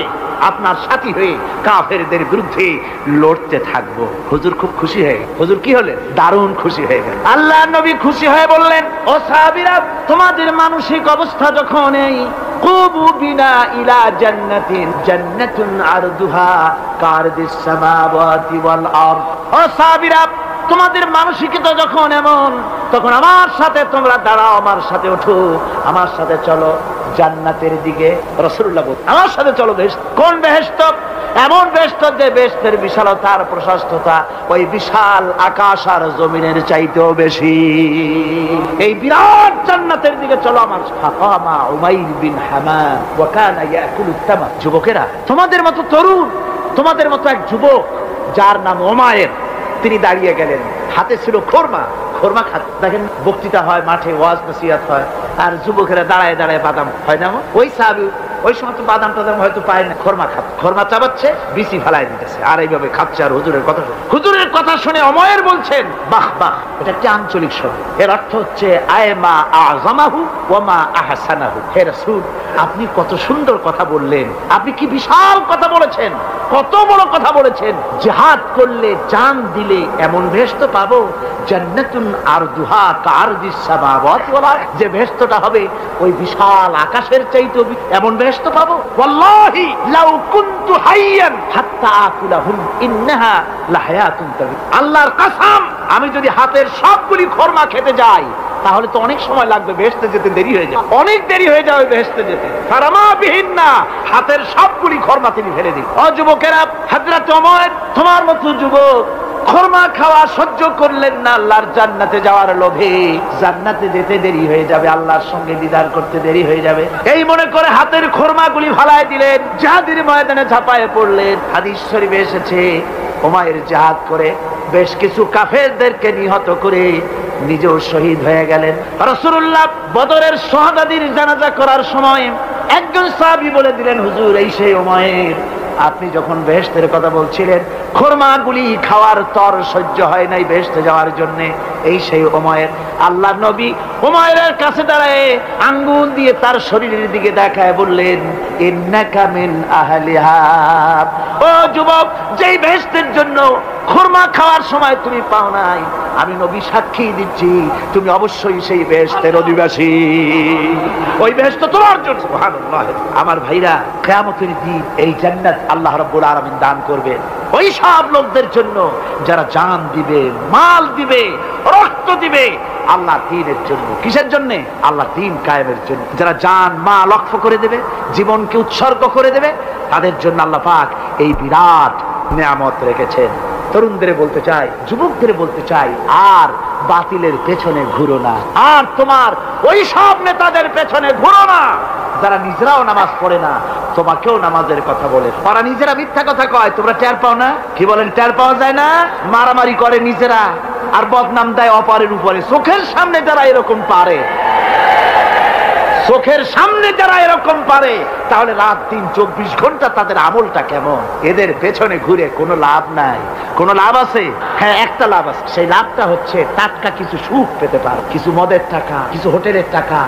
আপনার সাথী হয়ে কাফেরদের বিরুদ্ধে লড়তে থাকবো। হুজুর খুব খুশি হয়ে, হুজুর কি হলেন? দারুণ খুশি হয়ে গেলেন। আল্লাহর নবী খুশি হয়ে বললেন, ও সাহাবীরা, তোমাদের মানসিক অবস্থা যখন এই কুবু বিনা ইলা জান্নাতিন জান্নাতুন আরদুহা কারদিস সামাওয়াতি ওয়াল আরদ। ও সাহাবীরা, তোমাদের মানসিকতা যখন এমন, তখন আমার সাথে তোমরা দাঁড়াও, আমার সাথে ওঠো, আমার সাথে চলো। জান্নাতের দিকে। রাসূলুল্লাহ বলেন, আমার সাথে চলো বেহেশত। কোন বেহেশত? এমন বেহেশত যে বেহেশতের বিশালতা আর প্রশস্ততা ওই বিশাল আকাশ আর জমিনের চাইতেও বেশি। এই বিরাট জান্নাতের দিকে চলো আমার। ফাকামা উমাইর বিন হামাম ওয়া কানা ইয়াকুলু তামার। যুবকেরা, তোমাদের মতো তরুণ, তোমাদের মতো এক যুবক যার নাম উমাইর, তিনি দাঁড়িয়ে গেলেন, হাতে ছিল খোরমা। খোরমা খাত, দেখেন বক্তৃতা হয়, মাঠে ওয়াজ নসিহত হয়, আর যুবকেরা দাঁড়ায় দাঁড়ায় বাদাম হয় না। ওই সাহাবী ওই সময় তো বাদাম টাদাম হয়তো পায় না, খোরমা খাত, খোরমা চাবাচ্ছে, বিচি ফেলায় দিতেছে, আর এইভাবে খাচ্ছে আর হুজুরের কথা শুনে। হুজুরের কথা শুনে উমাইর বলছেন, বাহ বাহ, এটা একটি আঞ্চলিক শব্দ, এর অর্থ হচ্ছে আয়মা আযমাহু ওয়া মা আহসানাহু। হে রাসূল, আপনি কত সুন্দর কথা বললেন, আপনি কি বিশাল কথা বলেছেন, কত বড় কথা বলেছেন। জিহাদ করলে, জান দিলে এমন বেহেশত পাবো, জান্নাতুন আরদুহা কাআরদিস সামাওয়াতি ওয়াল আরদ, যে বেহেশতটা হবে ওই বিশাল আকাশের চাইতেও এমন বেহেশত পাবো। ওয়াল্লাহি লাউ কুনতু হাইয়ান হাত্তা আকুলাহুম ইন্নাহা লাহায়াতুন তাবি। আল্লাহর কসম, আমি যদি হাতের সবগুলি খোরমা খেতে যাই তাহলে তো অনেক সময় লাগবে, বেহেশতে যেতে দেরি হয়ে যাবে, অনেক দেরি হয়ে যাবে বেহেশতে যেতে। ফারামা বিহিন্না, হাতের সবগুলি খোরমা তিনি ফেলে দিন। ও যুবকেরা, হযরত ওমর তোমার মতো যুবক খোরমা খাওয়া সহ্য করলেন না আল্লাহর জান্নাতে যাওয়ার লোভে। জান্নাতে যেতে দেরি হয়ে যাবে, আল্লাহর সঙ্গে দিদার করতে দেরি হয়ে যাবে, এই মনে করে হাতের খোরমাগুলি ফালায় দিলেন, জিহাদের ময়দানে ঝাঁপায়ে পড়লেন। হাদিস শরীফে এসেছে, উমাইর জিহাদ করে বেশ কিছু কাফেরদেরকে নিহত করে নিজেও শহীদ হয়ে গেলেন। রাসূলুল্লাহ বদরের শাহাদাতের জানাজা করার সময় একজন সাহাবী বলে দিলেন, হুজুর, এই সেই উমাইর, আপনি যখন বেহেশতের কথা বলছিলেন, খোরমাগুলি খাওয়ার তর সহ্য হয় নাই বেহেশতে যাওয়ার জন্য, এই সেই উমাইর। আল্লাহর নবী উমাইরের কাছে দাঁড়ায় আঙ্গুল দিয়ে তার শরীরের দিকে দেখায় বললেন, ইন্নাকা মিন আহলিহা। ও যুবক, যেই বেহেশতের জন্য খোরমা খাওয়ার সময় তুমি পাও নাই, আমি নবী সাক্ষী দিচ্ছি তুমি অবশ্যই সেই বেহেশতের অধিবাসী, ওই বেহেশত তোমার জন্য। সুবহানাল্লাহ। আমার ভাইরা, কিয়ামতের দিন এই জান্নাত আল্লাহ রাব্বুল আলামিন দান করবেন ওই সব লোকদের জন্য যারা জান দিবে, মাল দিবে, রক্ত দিবে আল্লাহর দ্বীনের জন্য। কিসের জন্য? আল্লাহর দ্বীন কায়েমের জন্য। যারা জান মাল ওয়াকফ করে দেবে, জীবনকে উৎসর্গ করে দেবে, তাদের জন্য আল্লাহ পাক এই বিরাট নিয়ামত রেখেছেন। তরুণদের বলতে চাই, যুবকদের বলতে চাই, আর বাতিলের পেছনে ঘুরো না, আর তোমার ওই সব নেতাদের পেছনে ঘুরো না যারা নিজেরাও নামাজ পড়ে না, তোমাকেও নামাজের কথা বলে। ওরা নিজেরা মিথ্যা কথা কয়, তোমরা টের পাও না? কি বলেন, টের পাওয়া যায় না? মারামারি করে নিজেরা আর বদনাম দেয় অপরের উপরে। চোখের সামনে যারা এরকম পারে, চোখের সামনে যারা এরকম পারে, তাহলে রাত দিন 24 ঘন্টা তাদের আমলটা কেমন? এদের পেছনে ঘুরে কোনো লাভ নাই। কোনো লাভ আছে? হ্যাঁ, একটা লাভ আছে। সেই লাভটা হচ্ছে টাটকা কিছু সুখ পেতে পারো, কিছু মদের টাকা, কিছু হোটেলের টাকা,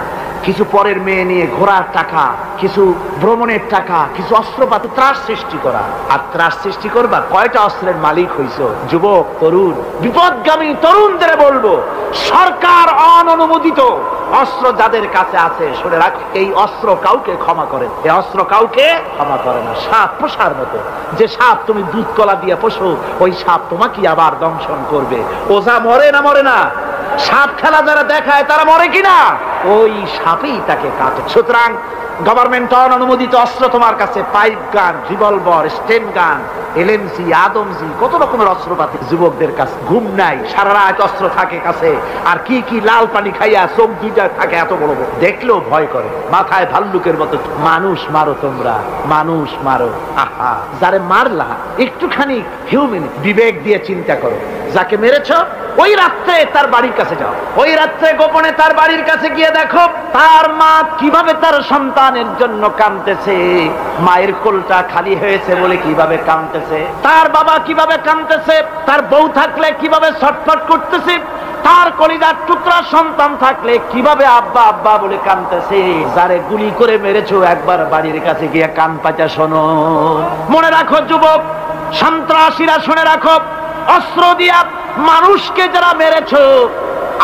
কিছু পরের মেয়ে নিয়ে ঘোরার টাকা, কিছু ভ্রমণের টাকা, কিছু অস্ত্রপাতি, ত্রাস সৃষ্টি করা। আর ত্রাস সৃষ্টি করবা, কয়টা অস্ত্রের মালিক হইছো? যুবক, তরুণ, বিপদগামী তরুণদের বলবো, সরকার অননুমোদিত অস্ত্র যাদের কাছে আছে, শুনে রাখ, এই অস্ত্র কাউকে ক্ষমা করে, এই অস্ত্র কাউকে ক্ষমা করে না। সাপ পোষার মতো, যে সাপ তুমি দুধ কলা দিয়ে পোষো, ওই সাপ তোমাকে আবার দংশন করবে। ওঝা মরে না? মরে না? সাপ খেলা যারা দেখায় তারা মরে কিনা? ওই সাপেই তাকে কাটে। সুতরাং গভর্নমেন্ট অনুমোদিত অস্ত্র তোমার কাছে, পাইপ গান, রিভলভার, স্টেন গান, এলএমজি, আদমজি, কত রকমের অস্ত্রপাতি যুবকদের কাছে। ঘুম নাই, সারা রাত অস্ত্র থাকে কাছে, আর কি কি লাল পানি খাইয়া চোখ দুইটা থাকে এত বড় বড়, দেখলেও ভয় করে, মাথায় ভাল্লুকের মতো। মানুষ মারো তোমরা, মানুষ মারো। আহা, যারে মারলা একটুখানি হিউম্যান বিবেক দিয়ে চিন্তা করো। যাকে মেরেছ ওই রাত্রে তার বাড়ির কাছে যাও, ওই রাত্রে গোপনে তার বাড়ির কাছে গিয়ে দেখো তার মা কিভাবে তার সন্তানের জন্য কাঁদতেছে, মায়ের কোলটা খালি হয়েছে বলে কিভাবে কাঁদতেছে, তার বাবা কিভাবে কাঁদতেছে, তার বউ থাকলে কিভাবে ছটফট করতেছে, তার কলিজার টুকরা সন্তান থাকলে কিভাবে আব্বা আব্বা বলে কাঁদতেছে। যারে গুলি করে মেরেছো একবার বাড়ির কাছে গিয়ে কান পাচা শোনো। মনে রাখো যুবক, সন্ত্রাসীরা, শুনে রাখো, অস্ত্র দিয়া মানুষকে যারা মেরেছো,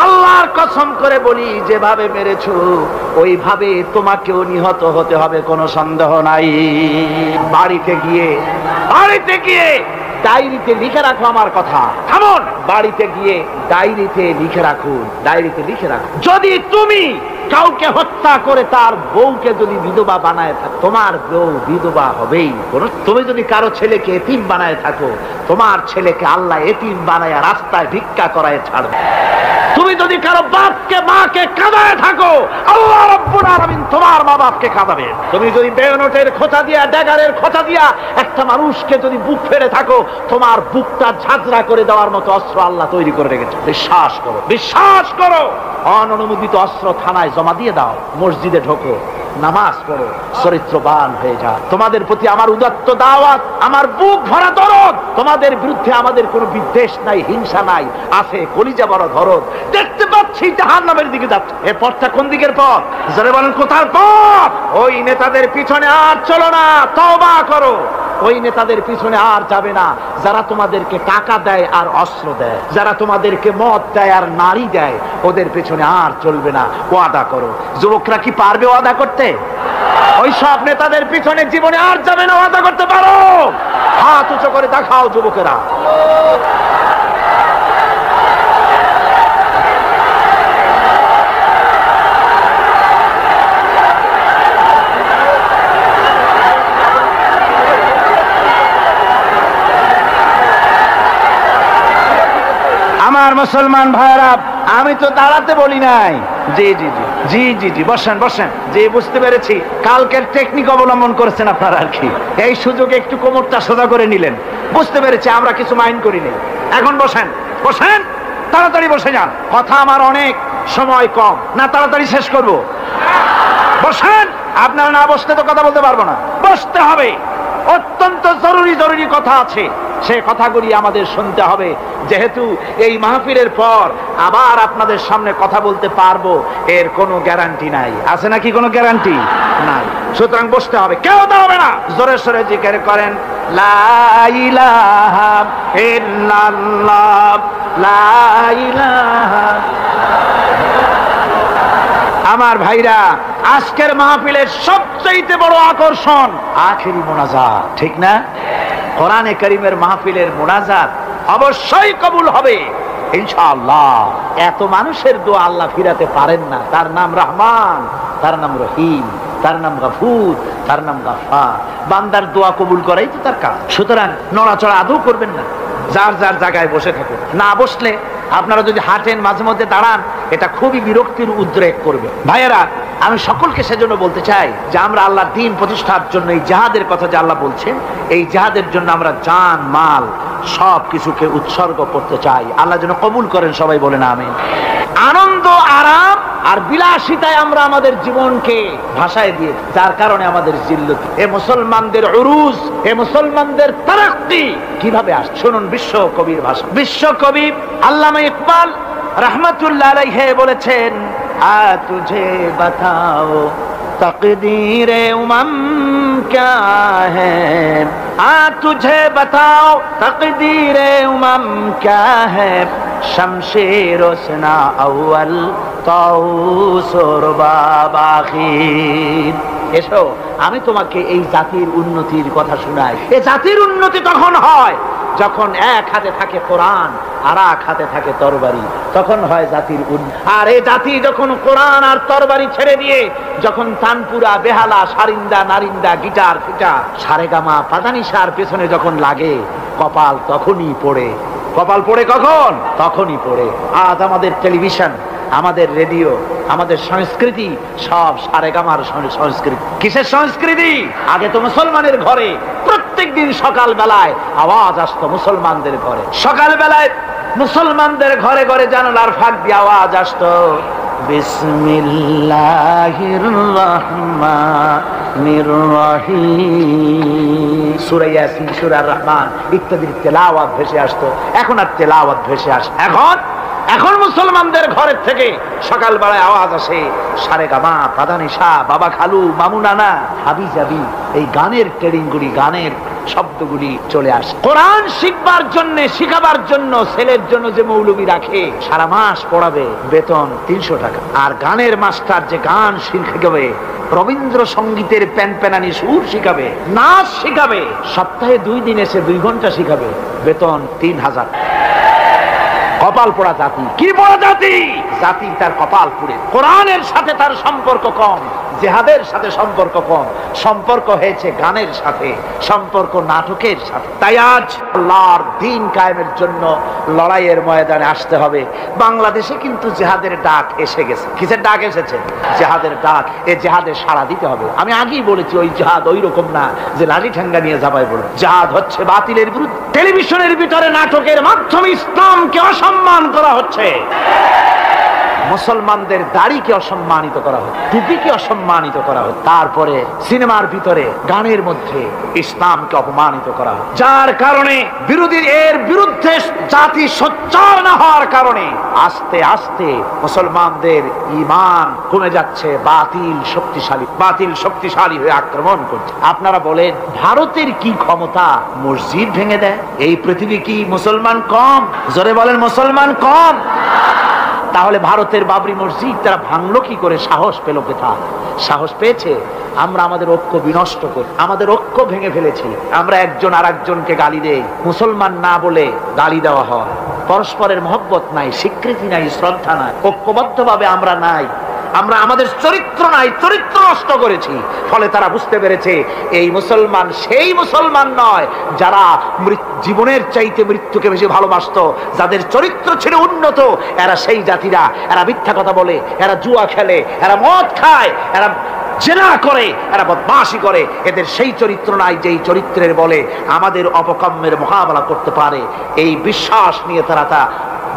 আল্লাহর কসম করে বলি, যেভাবে মেরেছো ওইভাবে তোমাকেও নিহত হতে হবে, কোনো সন্দেহ নাই। বাড়িতে গিয়ে ডায়েরিতে লিখে রাখো আমার কথা। থামুন, বাড়িতে গিয়ে ডায়েরিতে লিখে রাখুন, ডায়েরিতে লিখে রাখুন। যদি তুমি কাউকে হত্যা করে তার বউকে যদি বিধবা বানায় থাকো, তোমার বউ বিধবা হবেই। তুমি যদি কারো ছেলেকে এতিম বানায় থাকো, তোমার ছেলেকে আল্লাহ এতিম বানায় রাস্তায় ভিক্ষা করায় ছাড়বে। তুমি যদি কারো বাপকে মাকে কাঁদায় থাকো, আল্লাহ রাব্বুল আলামিন তোমার মা বাপকে কাঁদাবে। তুমি যদি বেয়নটের খোঁচা দিয়া, ড্যাগারের খোঁচা দিয়া একটা মানুষকে যদি বুক ফেরে থাকো, তোমার বুকটা ঝাঁঝরা করে দেওয়ার মতো অস্ত্র আল্লাহ তৈরি করে রেখেছে। বিশ্বাস করো, বিশ্বাস করো। অননুমোদিত অস্ত্র থানায় জমা দিয়ে দাও, মসজিদে ঢোকো, নামাজ পড়ো, চরিত্রবান হয়ে যা। তোমাদের প্রতি আমার উদাত্ত দাওয়াত, আমার বুক ভরা দরদ। তোমাদের বিরুদ্ধে আমাদের কোনো বিদ্বেষ নাই, হিংসা নাই, আছে কলিজা বড় ধরদ। দেখতে পাচ্ছি জাহান্নামের দিকে যাচ্ছে। এ পথটা কোন দিকের পথ? যারা বলেন কোথার পথ? ওই নেতাদের পিছনে আর চলো না, তওবা করো। ওই নেতাদের পিছনে আর যাবে না যারা তোমাদেরকে টাকা দেয় আর অস্ত্র দেয়, যারা তোমাদেরকে মদ দেয় আর নারী দেয়, ওদের পিছনে আর চলবে না। ওয়াদা করো। যুবকরা কি পারবে ওয়াদা করতে? ওই সব নেতাদের পিছনে জীবনে আর যাবে না। ওয়াদা করতে পারো? হাত উঁচু করে দেখাও যুবকেরা। আমার মুসলমান ভাইরা, আমি তো দাঁড়াতে বলি নাই। জি জি জি জি জি জি বসেন বসেন। জি বুঝতে পেরেছি, কালকের টেকনিক অবলম্বন করেছেন আপনারা আর কি। এই সুযোগে একটু কোমরটা সোজা করে নিলেন। বুঝতে পেরেছি, আমরা কিছু মাইন্ড করিনি। এখন বসেন বসেন, তাড়াতাড়ি বসে যান। কথা আমার অনেক, সময় কম, না তাড়াতাড়ি শেষ করব। বসেন। আপনারা না বসতে তো কথা বলতে পারবো না, বসতে হবে। অত্যন্ত জরুরি জরুরি কথা আছে, সে কথাগুলি আমাদের শুনতে হবে। যেহেতু এই মাহফিলের পর আবার আপনাদের সামনে কথা বলতে পারবো, এর কোনো গ্যারান্টি নাই। আছে নাকি কোনো গ্যারান্টি? নাই। সুতরাং বসতে হবে, কেউ দাঁড়াবে না। জোরে সোরে জিকির করেন, লা ইলাহা ইল্লাল্লাহ, লা ইলাহা। আমার ভাইরা, আজকের মাহফিলের সবচেয়ে বড় আকর্ষণ আখেরি মোনাজাত, ঠিক না? কোরআনে কারীমের মাহফিলের মোনাজাত অবশ্যই কবুল হবে ইনশাআল্লাহ। এত মানুষের দোয়া আল্লাহ ফিরাতে পারেন না। তার নাম রহমান, তার নাম রহিম, তার নাম গফুর, তার নাম গাফফার। বান্দার দোয়া কবুল করাই তো তার কাজ। সুতরাং নড়াচড়া আদৌ করবেন না, যার যার জায়গায় বসে থাকুন। না বসলে আপনারা যদি হাঁটেন, মাঝে মধ্যে দাঁড়ান, এটা খুবই বিরক্তির উদ্রেক করবে। ভাইয়েরা, আমি সকলকে সেজন্য বলতে চাই যে আমরা আল্লাহর দ্বীন প্রতিষ্ঠার জন্য এই জিহাদের কথা যে আল্লাহ বলছেন, এই জিহাদের জন্য আমরা জান মাল সব কিছুকে উৎসর্গ করতে চাই। আল্লাহ যেন কবুল করেন, সবাই বলেন আমিন। আনন্দ, আরাম আর বিলাসিতায় আমরা আমাদের জীবনকে ভাসায় দিয়ে, যার কারণে আমাদের জিল্লত। এ মুসলমানদের উরুজ, এ মুসলমানদের তারাক্কি কিভাবে আসছে শুনুন। বিশ্ব কবির ভাষা, বিশ্ব কবি আল্লামা ইকবাল रहमतुल्लाह अलैहि বলেছেন, आ तुझे बताओ तकदीर उमम क्या है, आ तुझे बताओ तकदीर उमम क्या है, शमशेर उसना अव्वल ताऊस और बाब आखिर। এসো আমি তোমাকে এই জাতির উন্নতির কথা শোনাই। এই জাতির উন্নতি তখন হয় যখন এক হাতে থাকে কোরআন আর এক হাতে থাকে তরবারি, তখন হয় জাতির উন্নতি। আর এই জাতি যখন কোরআন আর তরবারি ছেড়ে দিয়ে যখন তানপুরা, বেহালা, সারিন্দা, নারিন্দা, গিটার, ফিটার, সারেগামা, পাদানিসার পেছনে যখন লাগে, কপাল তখনই পড়ে। কপাল পড়ে কখন? তখনই পড়ে। আজ আমাদের টেলিভিশন, আমাদের রেডিও, আমাদের সংস্কৃতি সব সারেগামার সংস্কৃতি। কিসের সংস্কৃতি? আগে তো মুসলমানের ঘরে প্রত্যেক দিন সকাল বেলায় আওয়াজ আসতো, মুসলমানদের ঘরে সকাল বেলায় মুসলমানদের ঘরে ঘরে জানালার ফাঁক দিয়ে আওয়াজ আসতো, বিসমিল্লাহির রহমানির রহিম। সূরা ইয়াসিন, সূরা রহমান ইত্যাদির তেলাওয়াত ভেসে আসতো। এখন আর তেলাওয়াত ভেসে আসে? এখন মুসলমানদের ঘরের থেকে সকাল বেলায় আওয়াজ আসে সারেগামা, পাদানিসা, বাবা খালু, মামু নানা, হাবি জাবি, এই গানের ট্রেডিংগুলি, গানের শব্দগুলি চলে আসে। কোরআন শিখবার জন্য, শিখাবার জন্য ছেলের জন্য যে মৌলবি রাখে, সারা মাস পড়াবে, বেতন 300 টাকা। আর গানের মাস্টার যে গান শিখাবে, রবীন্দ্রসঙ্গীতের প্যানপ্যানানি সুর শিখাবে, নাচ শিখাবে, সপ্তাহে 2 দিন এসে 2 ঘন্টা শিখাবে, বেতন 3000। কপাল পোড়া জাতি। কি পোড়া জাতি? জাতি তার কপাল পুড়ে। কোরআনের সাথে তার সম্পর্ক কম, জিহাদের সাথে সম্পর্ক কম, সম্পর্ক হয়েছে গানের সাথে, সম্পর্ক নাটকের সাথে। তাই আজ আল্লাহর দ্বীন কায়েমের জন্য লড়াইয়ের ময়দানে আসতে হবে। বাংলাদেশে কিন্তু জিহাদের ডাক এসে গেছে। কিসের ডাক এসেছে? জিহাদের ডাক। এই জিহাদে সাড়া দিতে হবে। আমি আগেই বলেছি ওই জিহাদ ওই রকম না যে লাঠি ঠ্যাঙ্গা নিয়ে যাবাই বলবো। জিহাদ হচ্ছে বাতিলের বিরুদ্ধে। টেলিভিশনের ভিতরে নাটকের মাধ্যমে ইসলামকে অসম্মান করা হচ্ছে, মুসলমানদের দাড়িকে অসম্মানিত করা হচ্ছে, টুপিকে অসম্মানিত করা হচ্ছে, তারপরে সিনেমার ভিতরে গানের মধ্যে ইসলামকে অপমানিত করা হচ্ছে, যার কারণে এর বিরুদ্ধে জাতি সোচ্চার না হওয়ার কারণে আস্তে আস্তে মুসলমানদের ঈমান কমে যাচ্ছে। বাতিল শক্তিশালী হয়ে আক্রমণ করছে। আপনারা বলেন ভারতের কি ক্ষমতা মসজিদ ভেঙে দেয়? এই পৃথিবী কি মুসলমান কম? জোরে বলেন মুসলমান কম? তাহলে ভারতের বাবরি মসজিদ তারা ভাঙলো কি করে? সাহস পেল কোথা? সাহস পেয়েছে আমরা আমাদের ঐক্য বিনষ্ট করি, আমাদের ঐক্য ভেঙে ফেলেছি। আমরা একজন আর একজনকে গালি দেই, মুসলমান না বলে গালি দেওয়া হয়। পরস্পরের মহব্বত নাই, স্বীকৃতি নাই, শ্রদ্ধা নাই, ঐক্যবদ্ধভাবে আমরা নাই। আমরা আমাদের চরিত্র নাই, চরিত্র নষ্ট করেছি। ফলে তারা বুঝতে পেরেছে এই মুসলমান সেই মুসলমান নয় যারা জীবনের চাইতে মৃত্যুকে বেশি ভালোবাসতো, যাদের চরিত্র ছিল উন্নত। এরা সেই জাতিরা, এরা মিথ্যা কথা বলে, এরা জুয়া খেলে, এরা মদ খায়, এরা জেনা করে, এরা বদমাশি করে। এদের সেই চরিত্র নাই যেই চরিত্রের বলে আমাদের অপকর্মের মোকাবেলা করতে পারে। এই বিশ্বাস নিয়ে তারা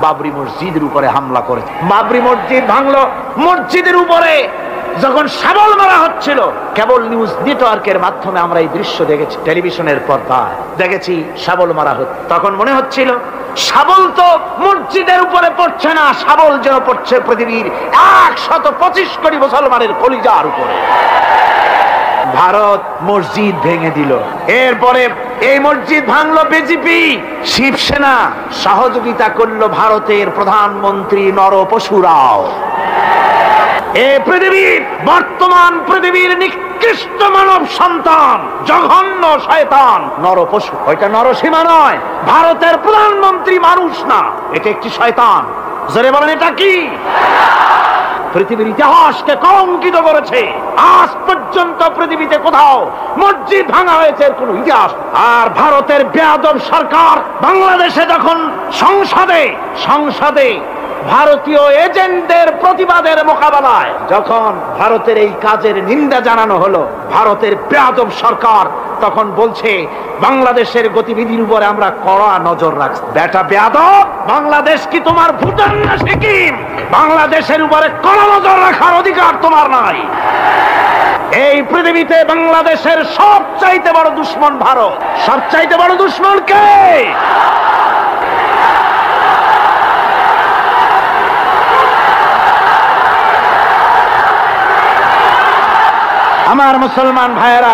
বাবরি মসজিদের উপরে হামলা করেছে। বাবরি মসজিদ ভাঙলো। মসজিদের উপরে যখন শাবল মারা হচ্ছিল, কেবল নিউজ নেটওয়ার্কের মাধ্যমে আমরা এই দৃশ্য দেখেছি, টেলিভিশনের পর্দায় দেখেছি শাবল মারা হচ্ছে। তখন মনে হচ্ছিল শাবল তো মসজিদের উপরে পড়ছে না, শাবল যেন পড়ছে পৃথিবীর 125 কোটি মুসলমানের কলিজার উপরে। ভারত মসজিদ ভেঙে দিল। এরপরে এই মসজিদ ভাঙলো বিজেপি, শিবসেনা সহযোগিতা করলো ভারতের প্রধানমন্ত্রী নরপশুরাও। এই পৃথিবীর বর্তমান পৃথিবীর নিকৃষ্ট মানব সন্তান, জঘন্য শয়তান নরপশু। ওইটা নরসীমা নয়, ভারতের প্রধানমন্ত্রী মানুষ না, এটা একটি শয়তান। জোরে বলেন এটা কি? পৃথিবীর ইতিহাসকে কলঙ্কিত করেছে। আজ পর্যন্ত পৃথিবীতে কোথাও মসজিদ ভাঙা হয়েছে এর কোন ইতিহাস। আর ভারতের বেয়াদব সরকার বাংলাদেশে যখন সংসদে ভারতীয় এজেন্টদের প্রতিবাদের মোকাবেলায় যখন ভারতের এই কাজের নিন্দা জানানো হলো, ভারতের বেয়াদব সরকার তখন বলছে বাংলাদেশের গতিবিধির উপরে আমরা কড়া নজর রাখছি। বেটা বেয়াদব, বাংলাদেশ কি তোমার ভুটান না সিকিম? বাংলাদেশের উপরে কড়া নজর রাখার অধিকার তোমার নাই। এই পৃথিবীতে বাংলাদেশের সবচাইতে বড় দুশ্মন ভারত। সবচাইতে বড় দুশ্মন কে? আমার মুসলমান ভাইয়েরা,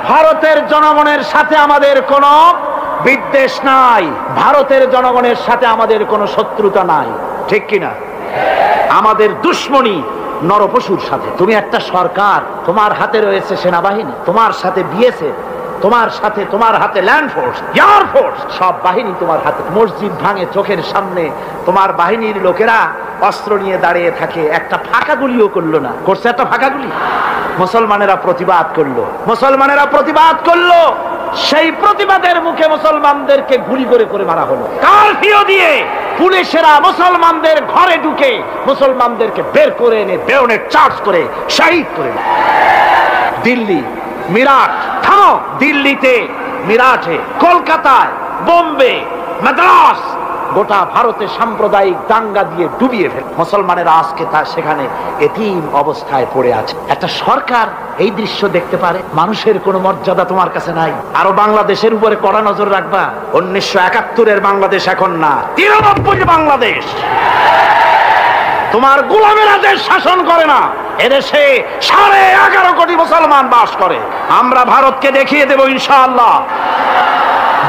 ভারতের জনগণের সাথে আমাদের কোনো বিদ্বেষ নাই, ভারতের জনগণের সাথে আমাদের কোনো শত্রুতা নাই, ঠিক কিনা? আমাদের দুশ্মনী নরপশুর সাথে। তুমি একটা সরকার, তোমার হাতে রয়েছে সেনাবাহিনী, তোমার সাথে বিএসএফ, তোমার হাতে ল্যান্ড ফোর্স, এয়ার ফোর্স, সব বাহিনী তোমার হাতে। মসজিদ ভাঙে চোখের সামনে, তোমার বাহিনীর লোকেরা অস্ত্র নিয়ে দাঁড়িয়ে থাকে, একটা ফাঁকা গুলিও করলো না। করছে একটা ফাঁকা গুলি? মুসলমানেরা প্রতিবাদ করলো। সেই প্রতিবাদের মুখে মুসলমানদেরকে গুলি করে মারা হলো। কারফিউ দিয়ে পুলিশেরা মুসলমানদের ঘরে ঢুকে মুসলমানদেরকে বের করে এনে বেয়নেট চার্জ করে শহীদ করে। দিল্লি, মিরাট, দিল্লিতে, মিরাটে, কলকাতায়, বোম্বে, মাদ্রাস, গোটা ভারতে সাম্প্রদায়িক দাঙ্গা দিয়ে ডুবিয়ে ফেলে মুসলমানেরা আজকে সেখানে এতিম অবস্থায় পড়ে আছে। একটা সরকার এই দৃশ্য দেখতে পারে? মানুষের কোনো মর্যাদা তোমার কাছে নাই? আরো বাংলাদেশের উপরে কড়া নজর রাখবা। 1971-এর বাংলাদেশ এখন না, 93 বাংলাদেশ। তোমার গোলামেরা দেশ শাসন করে না, এদেশে 11.5 কোটি মুসলমান বাস করে। আমরা ভারতকে দেখিয়ে দেব ইনশাআল্লাহ,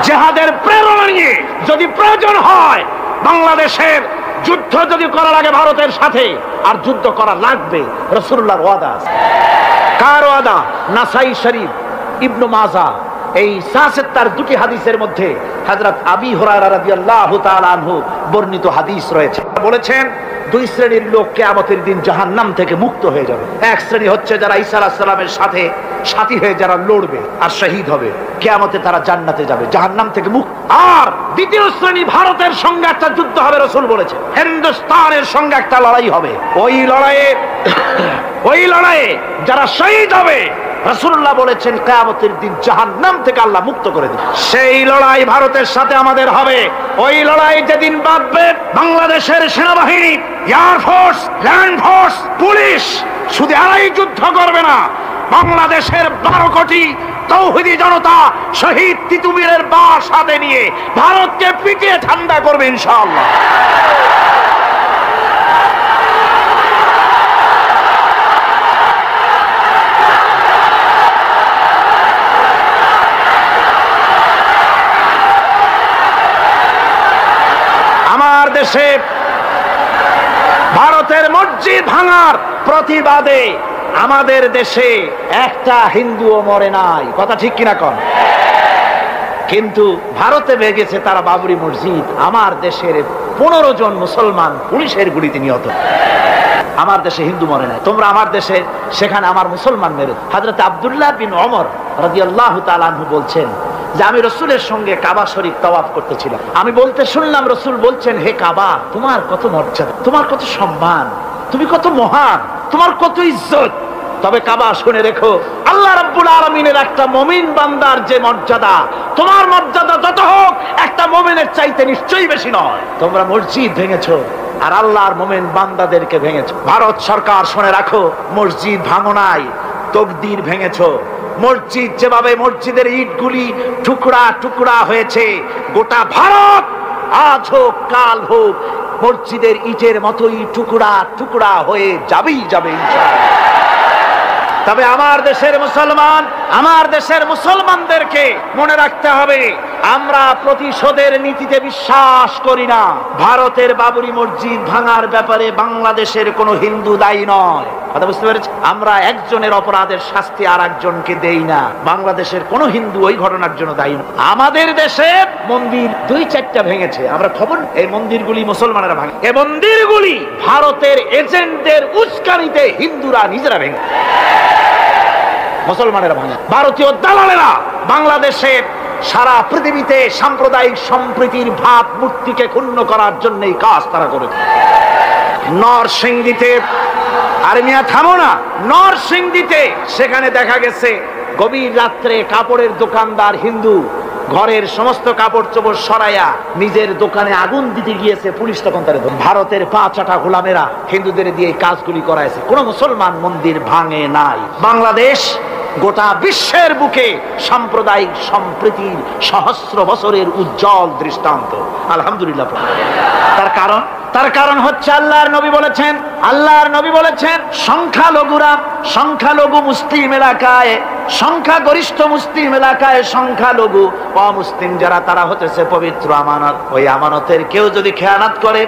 জিহাদের প্রেরণা নিয়ে যদি প্রয়োজন হয় বাংলাদেশের যুদ্ধ যদি করা লাগে ভারতের সাথে, আর যুদ্ধ করা লাগবে। রাসূলুল্লাহর ওয়াদা। কার ওয়াদা? নাসাই শরীফ, ইবনে মাজাহ, এই সাসেত্তার দুটি হাদিসের মধ্যে হযরত আবী হুরায়রা রাদিয়াল্লাহু তাআলা আনহু বর্ণিত হাদিস রয়েছে। বলেছেন দুই শ্রেণীর লোক কিয়ামতের দিন জাহান্নাম থেকে মুক্ত হয়ে যাবে। এক শ্রেণী হচ্ছে যারা ঈসা আলাইহিস সালামের সাথে সাথী হয়ে যারা লড়বে আর শহীদ হবে, কিয়ামতে তারা জান্নাতে যাবে, জাহান্নাম থেকে মুক্ত। আর দ্বিতীয় শ্রেণী ভারতের সঙ্গে একটা যুদ্ধ হবে, রাসূল বলেছেন হিন্দুস্তানের সঙ্গে একটা লড়াই হবে। ওই লড়াইয়ে যারা শহীদ হবে রাসূলুল্লাহ বলেছেন কিয়ামতের দিন জাহান্নাম থেকে আল্লাহ মুক্ত করে দিবেন। সেই লড়াই ভারতের সাথে আমাদের হবে। ওই লড়াই যেদিন বাঁধবে বাংলাদেশের সেনাবাহিনী, air force, land force, police শুধু এরাই যুদ্ধ করবে না, বাংলাদেশের 12 কোটি তৌহিদি জনতা শহীদ তিতুমীরের বাস হাতে নিয়ে ভারতকে পিটিয়ে ঠান্ডা করবে ইনশাআল্লাহ। আমার দেশে ভারতের মসজিদ ভাঙার প্রতিবাদে আমাদের দেশে একটা হিন্দুও মরে নাই, কথা ঠিক কিনা কন? কিন্তু ভারতে ভেঙেছে তারা বাবরি মসজিদ। আমার দেশের 15 জন মুসলমান পুলিশের গুলিতে নিহত। আমার দেশে হিন্দু মরে নাই। তোমরা আমার দেশে, সেখানে আমার মুসলমান মেরে। হযরত আব্দুল্লাহ বিন ওমর রাদিয়াল্লাহু তাআলা আনহু বলছেন যে আমি রাসূলের সঙ্গে কাবা শরীফ তাওয়াফ করতেছিলাম। আমি বলতে শুনলাম রাসূল বলছেন, হে কাবা, তোমার কত মর্যাদা, তোমার কত সম্মান, তুমি কত মহান, তোমার কত ইজ্জত। তবে কাবা শুনে রেখো, আল্লাহ রাব্বুল আলামিনের একটা মুমিন বান্দার যে মর্যাদা, তোমার মর্যাদা যত হোক একটা মুমিনের চাইতে নিশ্চয়ই বেশি নয়। তোমরা মসজিদ ভেঙেছো আর আল্লাহর মুমিন বান্দাদেরকে ভেঙেছো। ভারত সরকার শুনে রাখো, মসজিদ ভাঙো নাই, তকদির ভেঙেছো। মসজিদ যেভাবে মসজিদের ইটগুলি টুকরা টুকরা হয়েছে, গোটা ভারত আজ হোক কাল হোক মসজিদের ইটের মতোই টুকরা টুকরা হয়ে যাবেই যাবে ইনশাআল্লাহ। তবে আমার দেশের মুসলমানদেরকে মনে রাখতে হবে, আমরা প্রতিশোধের নীতিতে বিশ্বাস করি না। ভারতের বাবরি মসজিদ ভাঙার ব্যাপারে বাংলাদেশের কোনো হিন্দু দায়ী নয়, কথা বুঝতে পেরেছি? আমরা একজনের অপরাধের শাস্তি আর একজনকে দেই না। বাংলাদেশের কোনো হিন্দু ওই ঘটনার জন্য দায়ী নয়। আমাদের দেশে মন্দির 2-4টা ভেঙেছে, আমরা খবর, এই মন্দিরগুলি মুসলমানেরা ভাঙে। এই মন্দিরগুলি ভারতের এজেন্টদের উস্কানিতে হিন্দুরা নিজেরা ভেঙে, মুসলমানেরা ভাঙে। ভারতীয় দালালেরা বাংলাদেশের সারা পৃথিবীতে সাম্প্রদায়িক সম্প্রীতির ভাব মূর্তিকে ক্ষুণ্ণ করার জন্য এই কাজ তারা করে। নরসিংদীতে, আর মিয়া থামো না, নরসিংদীতে সেখানে দেখা গেছে গভীর রাত্রে কাপড়ের দোকানদার হিন্দু ঘরের সমস্ত কাপড় চোপড় সরাইয়া নিজের দোকানে আগুন দিতে গিয়েছে, পুলিশ তখন তার ভারতের 5-8 গোলামেরা হিন্দুদের দিয়ে এই কাজগুলি করাইছে। কোন মুসলমান মন্দির ভাঙে নাই। বাংলাদেশ গোটা বিশ্বের বুকে সাম্প্রদায়িক সম্প্রীতির সহস্র বছরের উজ্জ্বল দৃষ্টান্ত, আলহামদুলিল্লাহ। তার কারণ হচ্ছে আল্লাহর নবী বলেছেন সংখ্যালঘু মুসলিম এলাকায়, সংখ্যাগরিষ্ঠ মুসলিম এলাকায় সংখ্যালঘু অমুসলিম যারা, তারা হতেছে পবিত্র আমানত। ওই আমানতের কেউ যদি খেয়ানত করে,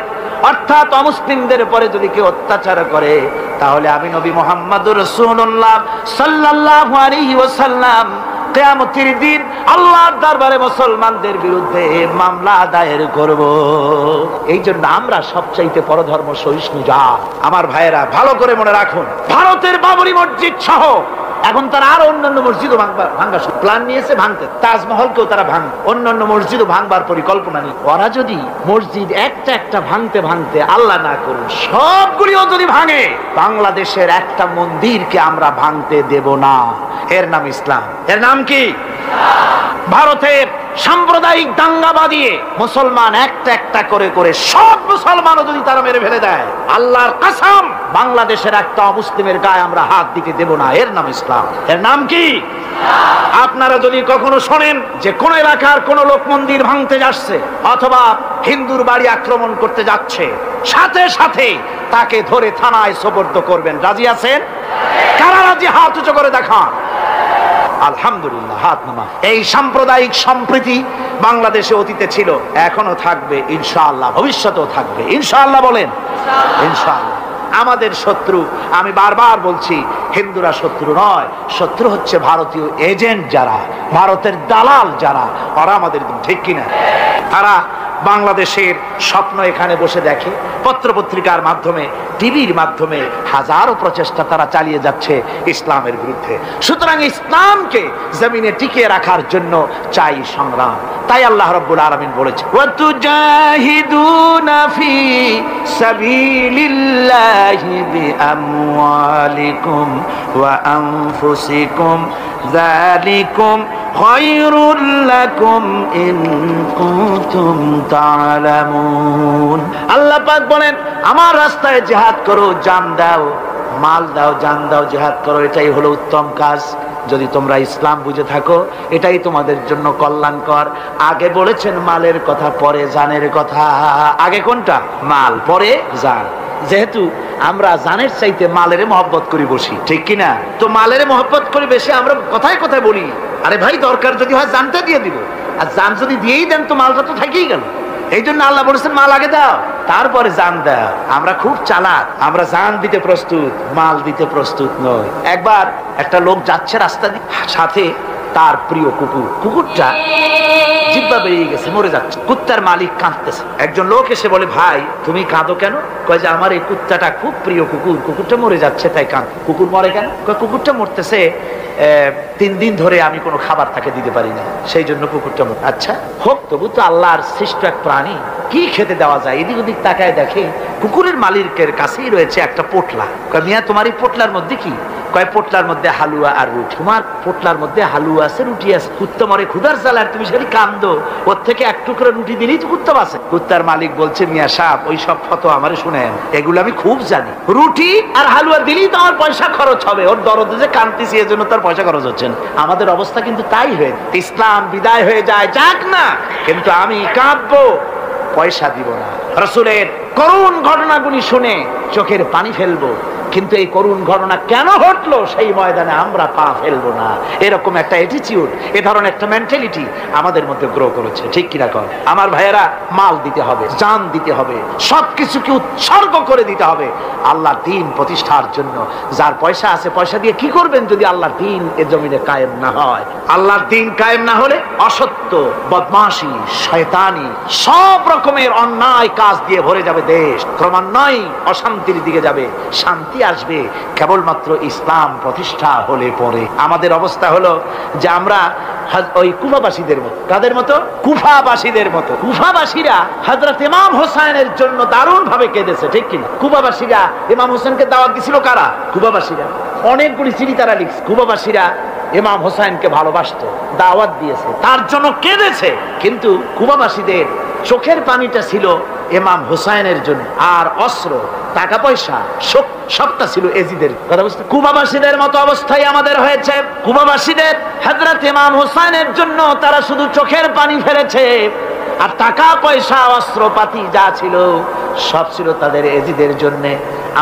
অর্থাৎ অমুসলিমদের উপরে যদি কেউ অত্যাচার করে, তাহলে আমি নবী মুহাম্মদুর রাসূলুল্লাহ সাল্লাল্লাহু আলাইহি ওয়াসাল্লাম কিয়ামতের দিন আল্লাহর দরবারে মুসলমানদের বিরুদ্ধে মামলা দায়ের করব। এই জন্য আমরা সবচাইতে পরধর্ম সহিষ্ণু জাত। আমার ভাইয়েরা ভালো করে মনে রাখুন, ভারতের বাবরি মসজিদ সহ এখন তারা আরো অন্যান্য মসজিদও ভাঙবার প্ল্যান নিয়েছে, ভাঙতে তাজমহলকেও তারা ভাঙ, অন্যান্য মসজিদও ভাঙবার পরিকল্পনা নিয়ে। ওরা যদি মসজিদ একটা একটা ভাঙতে ভাঙতে, আল্লাহ না করুন সবগুলিও যদি ভাঙে, বাংলাদেশের একটা মন্দিরকে আমরা ভাঙতে দেব না। এর নাম ইসলাম। এর নাম কি? ভারতের সাম্প্রদায়িক দাঙ্গা বাঁধিয়ে মুসলমান একটা একটা করে করে সব মুসলমানও যদি তারা মেরে ফেলে দেয়, আল্লাহর কসম বাংলাদেশের একটা মুসলিমের গায়ে আমরা হাত দিতে দেব না। এর নাম ইসলাম। এর নাম কি? আপনারা যদি কখনো শোনেন যে কোন এলাকার কোন লোক মন্দির ভাঙতে যাচ্ছে অথবা হিন্দুর বাড়ি আক্রমণ করতে যাচ্ছে, সাথে সাথে তাকে ধরে থানায় সোপর্দ করবেন। রাজি আছেন? কারা রাজি? হাত উঁচু করে দেখান। আলহামদুলিল্লাহ, হাত নামা। এই সাম্প্রদায়িক সম্প্রীতি বাংলাদেশে অতীতে ছিল, এখনো থাকবে ইনশাআল্লাহ, ভবিষ্যতেও থাকবে ইনশাআল্লাহ। বলেন ইনশাআল্লাহ। আমাদের শত্রু। আমি বারবার বলছি, হিন্দুরা শত্রু নয়, শত্রু হচ্ছে ভারতীয় এজেন্ট যারা, ভারতের দালাল যারা, ওরা আমাদের, ঠিক কিনা? তারা বাংলাদেশের স্বপ্ন এখানে বসে দেখে, পত্রপত্রিকার মাধ্যমে, টিভির মাধ্যমে হাজারো প্রচেষ্টা তারা চালিয়ে যাচ্ছে ইসলামের বিরুদ্ধে। সুতরাং ইসলামকে জমিনে টিকিয়ে রাখার জন্য চাই সংগ্রাম। তাই আল্লাহ রাব্বুল আলামিন বলেছে, ওয়াতুজাহিদুনা ফি সাবিলিল্লাহি বিআমওয়ালিকুম ওয়া আনফুসিকুম যালিকুম খায়রুল লাকুম ইন কুনতুম তা'লামুন। আল্লাহ পাক বলেন, আমার রাস্তায় জিহাদ করো, জান দাও, মাল দাও, জান দাও, জিহাদ করো, এটাই হলো উত্তম কাজ। যদি তোমরা ইসলাম বুঝে থাকো, এটাই তোমাদের জন্য কল্যাণকর। আগে বলেছেন মালের কথা, পরে জানের কথা। আগে কোনটা? মাল, পরে জান। যেহেতু আমরা জানের চাইতে মালের মহব্বত করি বসি, ঠিক কিনা? তো মালের মহব্বত করি বেশি, আমরা কথায় কথায় বলি, আরে ভাই দরকার যদি হয় জানটা দিয়ে দিব, আর জান যদি দিয়েই দেন তো মালটা তো থেকেই গেল। এই জন্য আল্লাহ বলেছেন মাল আগে দাও, তারপরে জান দাও। আমরা খুব চালাক, আমরা জান দিতে প্রস্তুত, মাল দিতে প্রস্তুত নই। একবার একটা লোক যাচ্ছে রাস্তা দিয়ে, সাথে তার প্রিয় কুকুর, কুকুরটা জিহ্বা বেরিয়ে গেছে, মরে যাচ্ছে। কুত্তার মালিক কাঁদতেছে। একজন লোক এসে বলে, ভাই তুমি কাঁদো কেন? কয় যে আমার এই কুত্তাটা খুব প্রিয় কুকুর, কুকুরটা মরে যাচ্ছে তাই কাঁদ। কুকুর মরে কেন? কয় কুকুরটা মরতেছে 3 দিন ধরে আমি কোনো খাবার তাকে দিতে পারি না, সেই জন্য কুকুরটা মরে। আচ্ছা হোক, তবু তো আল্লাহর সৃষ্ট এক প্রাণী, কি খেতে দেওয়া যায়? এদিক ওদিক তাকায় দেখে কুকুরের মালিকের কাছেই রয়েছে একটা পোটলা। কয় মিয়া তোমার এই পোটলার মধ্যে কি? কয় পোটলার মধ্যে হালুয়া আর রুটি। তোমার পোটলার মধ্যে হালুয়া আছে, রুটি আছে। কুত্তা মরে ক্ষুধার জ্বালা, আর তুমি সেখানে কান্দো, ওর থেকে এক টুকরো রুটি দিলেই তো কুত্তা বাঁচে। কুত্তার মালিক বলছে, মিয়া সাহেব ওই সব ফতো আমারে শুনেন, এগুলো আমি খুব জানি। রুটি আর হালুয়া দিলেই তো আমার পয়সা খরচ হবে, ওর দরদে যে কাঁদতেছি এজন্য তার পয়সা খরচ হচ্ছে। আমাদের অবস্থা কিন্তু তাই হয়ে, ইসলাম বিদায় হয়ে যায়, যাক না, কিন্তু আমি কাঁদবো, পয়সা দিব না। রাসূলের করুণ ঘটনাগুলি শুনে চোখের পানি ফেলবো, কিন্তু এই করুণ ঘটনা কেন ঘটলো সেই ময়দানে আমরা পা ফেলবো না। এরকম একটা অ্যাটিটিউড, এ ধরনের একটা মেন্টালিটি আমাদের মধ্যে গ্রো করেছে, ঠিক কিনা কর? আমার ভাইয়েরা, মাল দিতে হবে, জান দিতে হবে, সবকিছুকে উৎসর্গ করে দিতে হবে আল্লাহর দ্বীন প্রতিষ্ঠার জন্য। যার পয়সা আছে, পয়সা দিয়ে কি করবেন যদি আল্লাহর দ্বীন এ জমিনে কায়েম না হয়? আল্লাহর দ্বীন কায়েম না হলে অসত্য, বদমাশি, শয়তানি, সব রকমের অন্যায় কাজ দিয়ে ভরে যাবে দেশ, ক্রমান্বয়ে অশান্তির দিকে যাবে। শান্তি আসবে কেবলমাত্র ইসলাম প্রতিষ্ঠা হলে পরে। আমাদের অবস্থা হলো যে আমরা ওই কুফাবাসীদের মতো। কাদের মতো? কুফাবাসীদের মতো। কুফাবাসীরা হযরত ইমাম হোসেনের জন্য দারুণ ভাবে কেঁদেছে, ঠিক কিনা? কুফাবাসীরা ইমাম হোসেনকে দাওয়াত দিছিল কারা? কুফাবাসীরা। অনেকগুলি চিঠি তারা লিখছে। কুফাবাসীরা ইমাম হোসেনকে ভালোবাসতো, দাওয়াত দিয়েছে, তার জন্য কেঁদেছে। কিন্তু কুফাবাসীদের চোখের পানিটা ছিল ইমাম হোসেনের জন্য, আর অস্ত্র, টাকা পয়সা সবটা ছিল এজিদের। কথা বুঝতে? কুফাবাসীদের মতো অবস্থায় আমাদের হয়েছে। কুফাবাসীদের হযরত ইমাম হোসেনের জন্য তারা শুধু চোখের পানি ফেলেছে, আর টাকা পয়সা অস্ত্রপাতি যা ছিল সব ছিল তাদের এজিদের জন্য।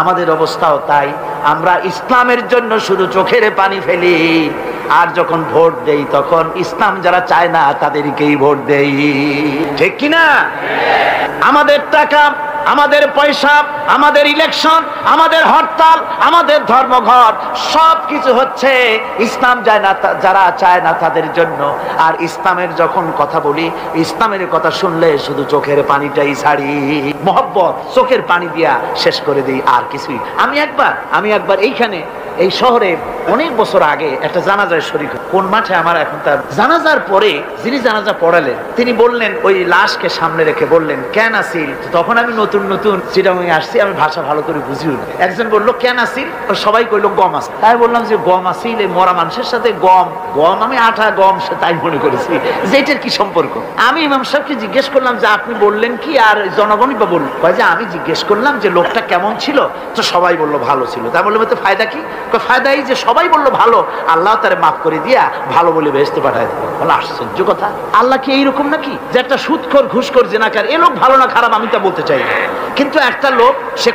আমাদের অবস্থাও তাই, আমরা ইসলামের জন্য শুধু চোখের পানি ফেলি, আর যখন ভোট দেই তখন ইসলাম যারা চায় না তাদেরকেই ভোট দেই, ঠিক কিনা? আমাদের টাকা, আমাদের পয়সা, আমাদের ইলেকশন, আমাদের হরতাল, আমাদের ধর্মঘট সবকিছু হচ্ছে ইসলাম যায় না, যারা চায় না তাদের জন্য। আর ইসলামের যখন কথা বলি, ইসলামের কথা শুনলে শুধু চোখের পানিটাই ছাড়ি, মহব্বত চোখের পানি দিয়া শেষ করে দিই, আর কিছুই। আমি একবার এইখানে এই শহরে অনেক বছর আগে একটা জানাজায় শরীক। কোন মাঠে আমার এখন তার জানাজার পরে যিনি জানাজা পড়ালেন তিনি বললেন, ওই লাশকে সামনে রেখে বললেন, কেন আসিল? তখন আমি নতুন চিটাগাং আসছি, আমি ভাষা ভালো করে বুঝিও না। একজন বললো কেন আসিল? সবাই কইলো গম আছে। তাই বললাম যে গম আসিল, এই মরা মানুষের সাথে গম, আমি আটা গম সে তাই মনে করেছি যে এটার কি সম্পর্ক। আমি ইমাম সাহেবকে জিজ্ঞেস করলাম যে আপনি বললেন কি, আর জনগণই বা বলল? কয় যে আমি জিজ্ঞেস করলাম যে লোকটা কেমন ছিল, তো সবাই বললো ভালো ছিল। তাই বললাম তো ফায়দা কি? ফায়দা এই যে সবাই বললো ভালো, আল্লাহ তারে মাফ করে দিয়া ভালো বলে বেহেশতে পাঠায় দেবে। বলে আশ্চর্য কথা, আল্লাহ কি এইরকম নাকি যে একটা সুদখোর, ঘুষখোর, জেনাকার, এ লোক ভালো না খারাপ আমি তা বলতে চাই না, কিন্তু একটা লোক সে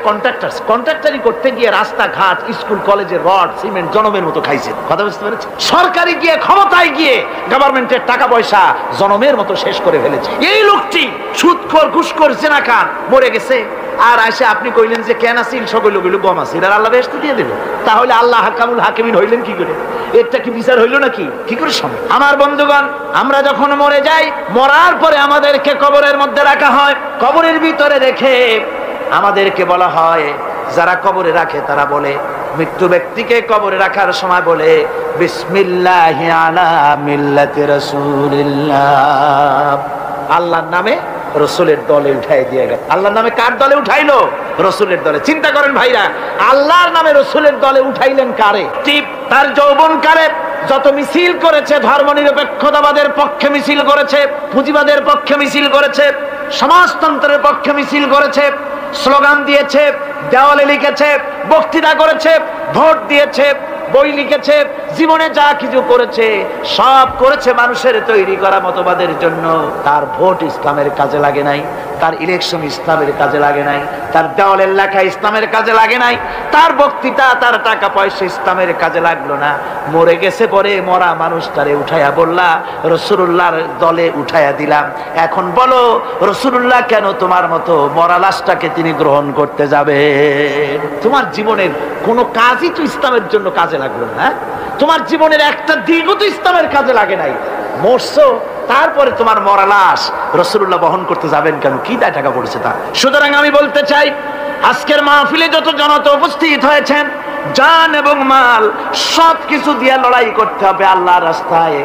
কন্ট্রাক্টারি করতে গিয়ে রাস্তাঘাট, স্কুল, কলেজে রড, সিমেন্ট জনমের মতো খাইছে। কথা বুঝতে পেরেছে? সরকারি গিয়ে, ক্ষমতায় গিয়ে গভর্নমেন্টের টাকা পয়সা জনমের মতো শেষ করে ফেলেছে। এই লোকটি সুদখোর, ঘুষখোর, জেনাকার মরে গেছে, আর আসে আপনি কইলেন যে কেন আসিল সকল গুলো গম আছে, এটা আল্লাহ বেহেশতে দিয়ে দেবে? তাহলে আল্লাহ হাকামুল হাকিমিন হইলেন কি করে? এটা কি বিচার হইল নাকি? কি করে সম্ভব? আমার বন্ধুগণ, আমরা যখন মরে যাই, মরার পরে আমাদেরকে কবরের মধ্যে রাখা হয়। কবরের ভিতরে রেখে আমাদেরকে বলা হয়, যারা কবরে রাখে তারা বলে, মৃত্যু ব্যক্তিকে কবরে রাখার সময় বলে, বিসমিল্লাহি আলা মিল্লাতি রাসূলিল্লাহ, আল্লাহর নামে রসুলের দলে উঠাই দিয়ে গেল। আল্লাহর নামে কার দলে উঠাইলো? রসুলের দলে। চিন্তা করেন ভাইরা, আল্লাহর নামে রসুলের দলে উঠাইলেন কারে? টিপ তার যৌবন কারে যত মিছিল করেছে, ধর্ম নিরপেক্ষতাবাদের পক্ষে মিছিল করেছে, পুঁজিবাদের পক্ষে মিছিল করেছে, সমাজতন্ত্রের পক্ষে মিছিল করেছে, স্লোগান দিয়েছে, দেওয়ালে লিখেছে, বক্তৃতা করেছে, ভোট দিয়েছে, বই লিখেছে, জীবনে যা কিছু করেছে সব করেছে মানুষের তৈরি করা মতবাদের জন্য। তার ভোট ইসলামের কাজে লাগে নাই, তার ইলেকশন ইসলামের কাজে লাগে নাই, তার দেওয়ালের লেখা ইসলামের কাজে লাগে নাই, তার বক্তৃতা, তার টাকা পয়সা ইসলামের কাজে লাগলো না। মরে গেছে, পরে মরা মানুষ তারে উঠাইয়া বললা রাসূলুল্লাহর দলে উঠাইয়া দিলাম। এখন বলো রাসূলুল্লাহ কেন তোমার মতো মরা লাশটাকে তিনি গ্রহণ করতে যাবে? তোমার জীবনের কোনো কাজই তো ইসলামের জন্য কাজে লাগলো না। তোমার জীবনের একটা দিনও তো ইসলামের কাজে লাগে নাই। মরছো, তারপরে তোমার মরা লাশ রাসূলুল্লাহ বহন করতে যাবেন কেন? কি দায় টাকা পড়েছে তা? সুতরাং আমি বলতে চাই, আজকের মাহফিলে যত জনতা উপস্থিত হয়েছেন, জান এবং মাল সব কিছু দিয়ে লড়াই করতে হবে আল্লাহর রাস্তায়।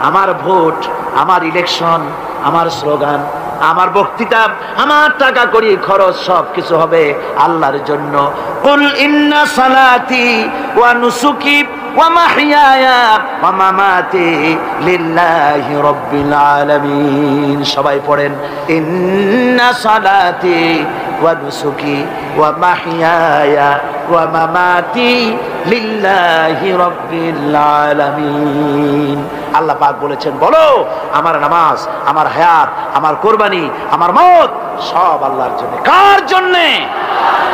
আমার ভোট, আমার ইলেকশন, আমার স্লোগান, আমার বক্তৃতা, আমার টাকা করি খরচ সব কিছু হবে আল্লাহর জন্য। কুল ইন্না সালাতি ওয়া নুসুকি ওয়া মাহইয়ায়া ওয়া মামাতি লিল্লাহি রাব্বিল আলামিন। সবাই পড়েন, ইন্না সালাতি ওয়া নুসুকি ওয়া মাহইয়ায়া ওয়া মামাতি লিল্লাহি রাব্বিল আলামিন। আল্লাহ পাক বলেছেন, বলো আমার নামাজ, আমার হায়াত, আমার কোরবানি, আমার মত সব আল্লাহর জন্য। কার জন্য?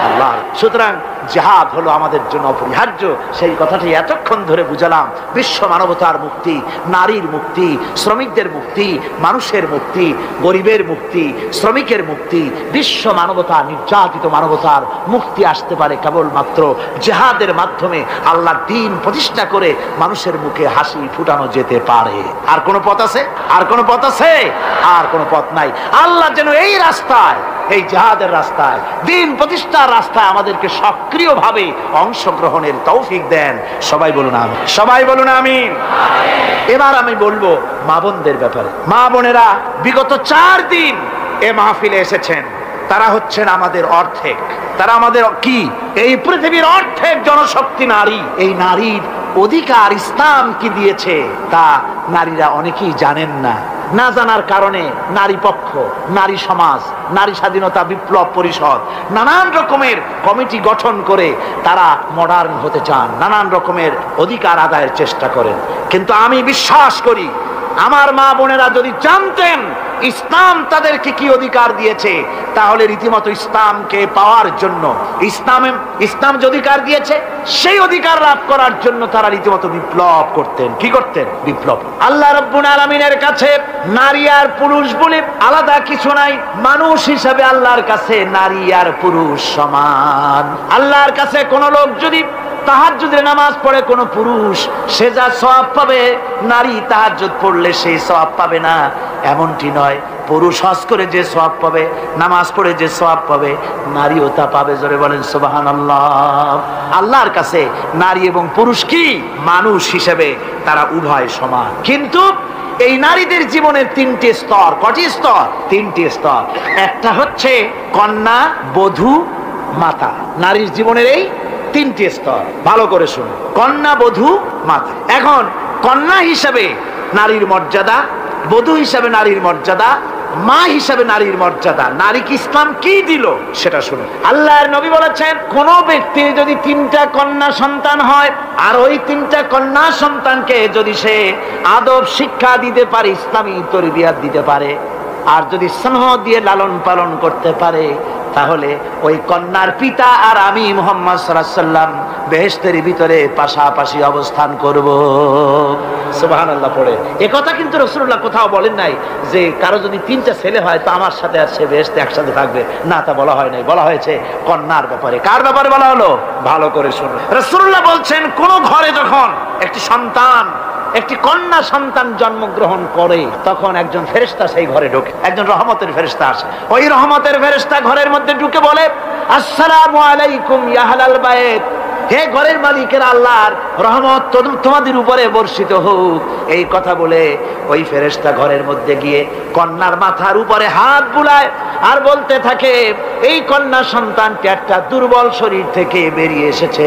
আল্লাহর। সুতরাং জিহাদ হলো আমাদের জন্য অপরিহার্য। সেই কথাটি এতক্ষণ ধরে বুঝালাম। বিশ্ব মানবতার মুক্তি, নারীর মুক্তি, শ্রমিকদের মুক্তি, মানুষের মুক্তি, গরিবের মুক্তি, শ্রমিকের মুক্তি, বিশ্ব মানবতা, নির্যাতিত মানবতার মুক্তি আসতে পারে কেবলমাত্র জিহাদের মাধ্যমে। আল্লাহর দ্বীন প্রতিষ্ঠা করে মানুষের মুখে হাসি ফুটানো যেতে পারে। আর কোন পথ আছে? আর কোন পথ আছে? আর কোন পথ নাই। আল্লাহ যেন এই রাস্তায়, এই জিহাদের রাস্তায়, দ্বীন প্রতিষ্ঠার রাস্তায় আমাদেরকে সক্রিয়ভাবে অংশগ্রহণের তৌফিক দেন। সবাই বলুন আমিন। সবাই বলুন আমিন। এবার আমি বলবো মা বোনদের ব্যাপারে। মা বোনেরা বিগত 4 দিন এ মাহফিলে এসেছেন। তারা হচ্ছেন আমাদের অর্ধেক। তারা আমাদের কি? এই পৃথিবীর অর্ধেক জনশক্তি নারী। এই নারীর অধিকার ইসলাম কি দিয়েছে তা নারীরা অনেকেই জানেন না। না জানার কারণে নারী পক্ষ, নারী সমাজ, নারী স্বাধীনতা বিপ্লব পরিষদ নানান রকমের কমিটি গঠন করে তারা মডার্ন হতে চান, নানান রকমের অধিকার আদায়ের চেষ্টা করেন। কিন্তু আমি বিশ্বাস করি, আমার মা বোনেরা যদি জানতেন ইসলাম তাদেরকে কি অধিকার দিয়েছে, তাহলে রীতিমতো ইসলামকে পাওয়ার জন্য, ইসলাম যে অধিকার দিয়েছে সেই অধিকার লাভ করার জন্য তারা রীতিমতো বিপ্লব করতেন। কি করতেন? বিপ্লব। আল্লাহ রাব্বুল আলামিনের কাছে নারী আর পুরুষ বলে আলাদা কিছু নাই। মানুষ হিসাবে আল্লাহর কাছে নারী আর পুরুষ সমান। আল্লাহর কাছে কোন লোক যদি তাহাজ্জুদের নামাজ পড়ে, কোন পুরুষ, সে যা সওয়াব পাবে নারী তাহাজ্জুদ পড়লে সেই সওয়াব পাবে না, এমনটি নয়। পুরুষ হজ করে যে সওয়াব পাবে, নামাজ পড়ে যে সওয়াব পাবে, নারীও তা পাবে। জোরে বলেন সুবহানাল্লাহ। আল্লাহর কাছে নারী এবং পুরুষ কি? মানুষ হিসেবে তারা উভয় সমান। কিন্তু এই নারীদের জীবনের 3টি স্তর। কটি স্তর? 3টি স্তর। একটা হচ্ছে কন্যা, বধূ, মাতা। নারীর জীবনের এই 3টি স্তর। ভালো করে শুনুন, কন্যা, বধূ, মাতা। এখন কন্যা হিসাবে নারীর মর্যাদা, বধূ হিসাবে নারীর মর্যাদা, মা হিসাবে নারীর মর্যাদা। নারীকে ইসলাম কি দিল সেটা শুনুন। আল্লাহর নবী বলেছেন, কোন ব্যক্তির যদি 3টা কন্যা সন্তান হয়, আর ওই 3টা কন্যা সন্তানকে যদি সে আদব শিক্ষা দিতে পারে, ইসলামী তরবিয়াত দিতে পারে, আর যদি স্নেহ দিয়ে লালন পালন করতে পারে, তাহলে ওই কন্যার পিতা আর আমি মুহাম্মদ সাল্লাল্লাহু আলাইহি ওয়াসাল্লাম বেহেশতের ভিতরে পাশাপাশি অবস্থান করব। সুবহানাল্লাহ পড়ে এ কথা কিন্তু রাসূলুল্লাহ কোথাও বলেন নাই যে কারো যদি 3টা ছেলে হয় তো আমার সাথে আর সে বেহেশতে একসাথে থাকবে, না তা বলা হয় নাই। বলা হয়েছে কন্যার ব্যাপারে। কার ব্যাপারে বলা হলো? ভালো করে শুনুন। রাসূলুল্লাহ বলছেন কোন ঘরে যখন একটি সন্তান, একটি কন্যা সন্তান জন্মগ্রহণ করে তখন একজন ফেরেশতা সেই ঘরে ঢোকে, একজন রহমতের ফেরেশতা আসে। ওই রহমতের ফেরেশতা ঘরের মধ্যে ঢুকে বলে, আসসালামু আলাইকুম ইয়া আহলাল বাইত, হে ঘরের মালিকের আল্লাহর রহমত তোমাদের উপরে বর্ষিত হোক। এই কথা বলে ওই ফেরেশতা ঘরের মধ্যে গিয়ে কন্যার মাথার উপরে হাত বুলায় আর বলতে থাকে, এই কন্যা সন্তানটি একটা দুর্বল শরীর থেকে বেরিয়ে এসেছে,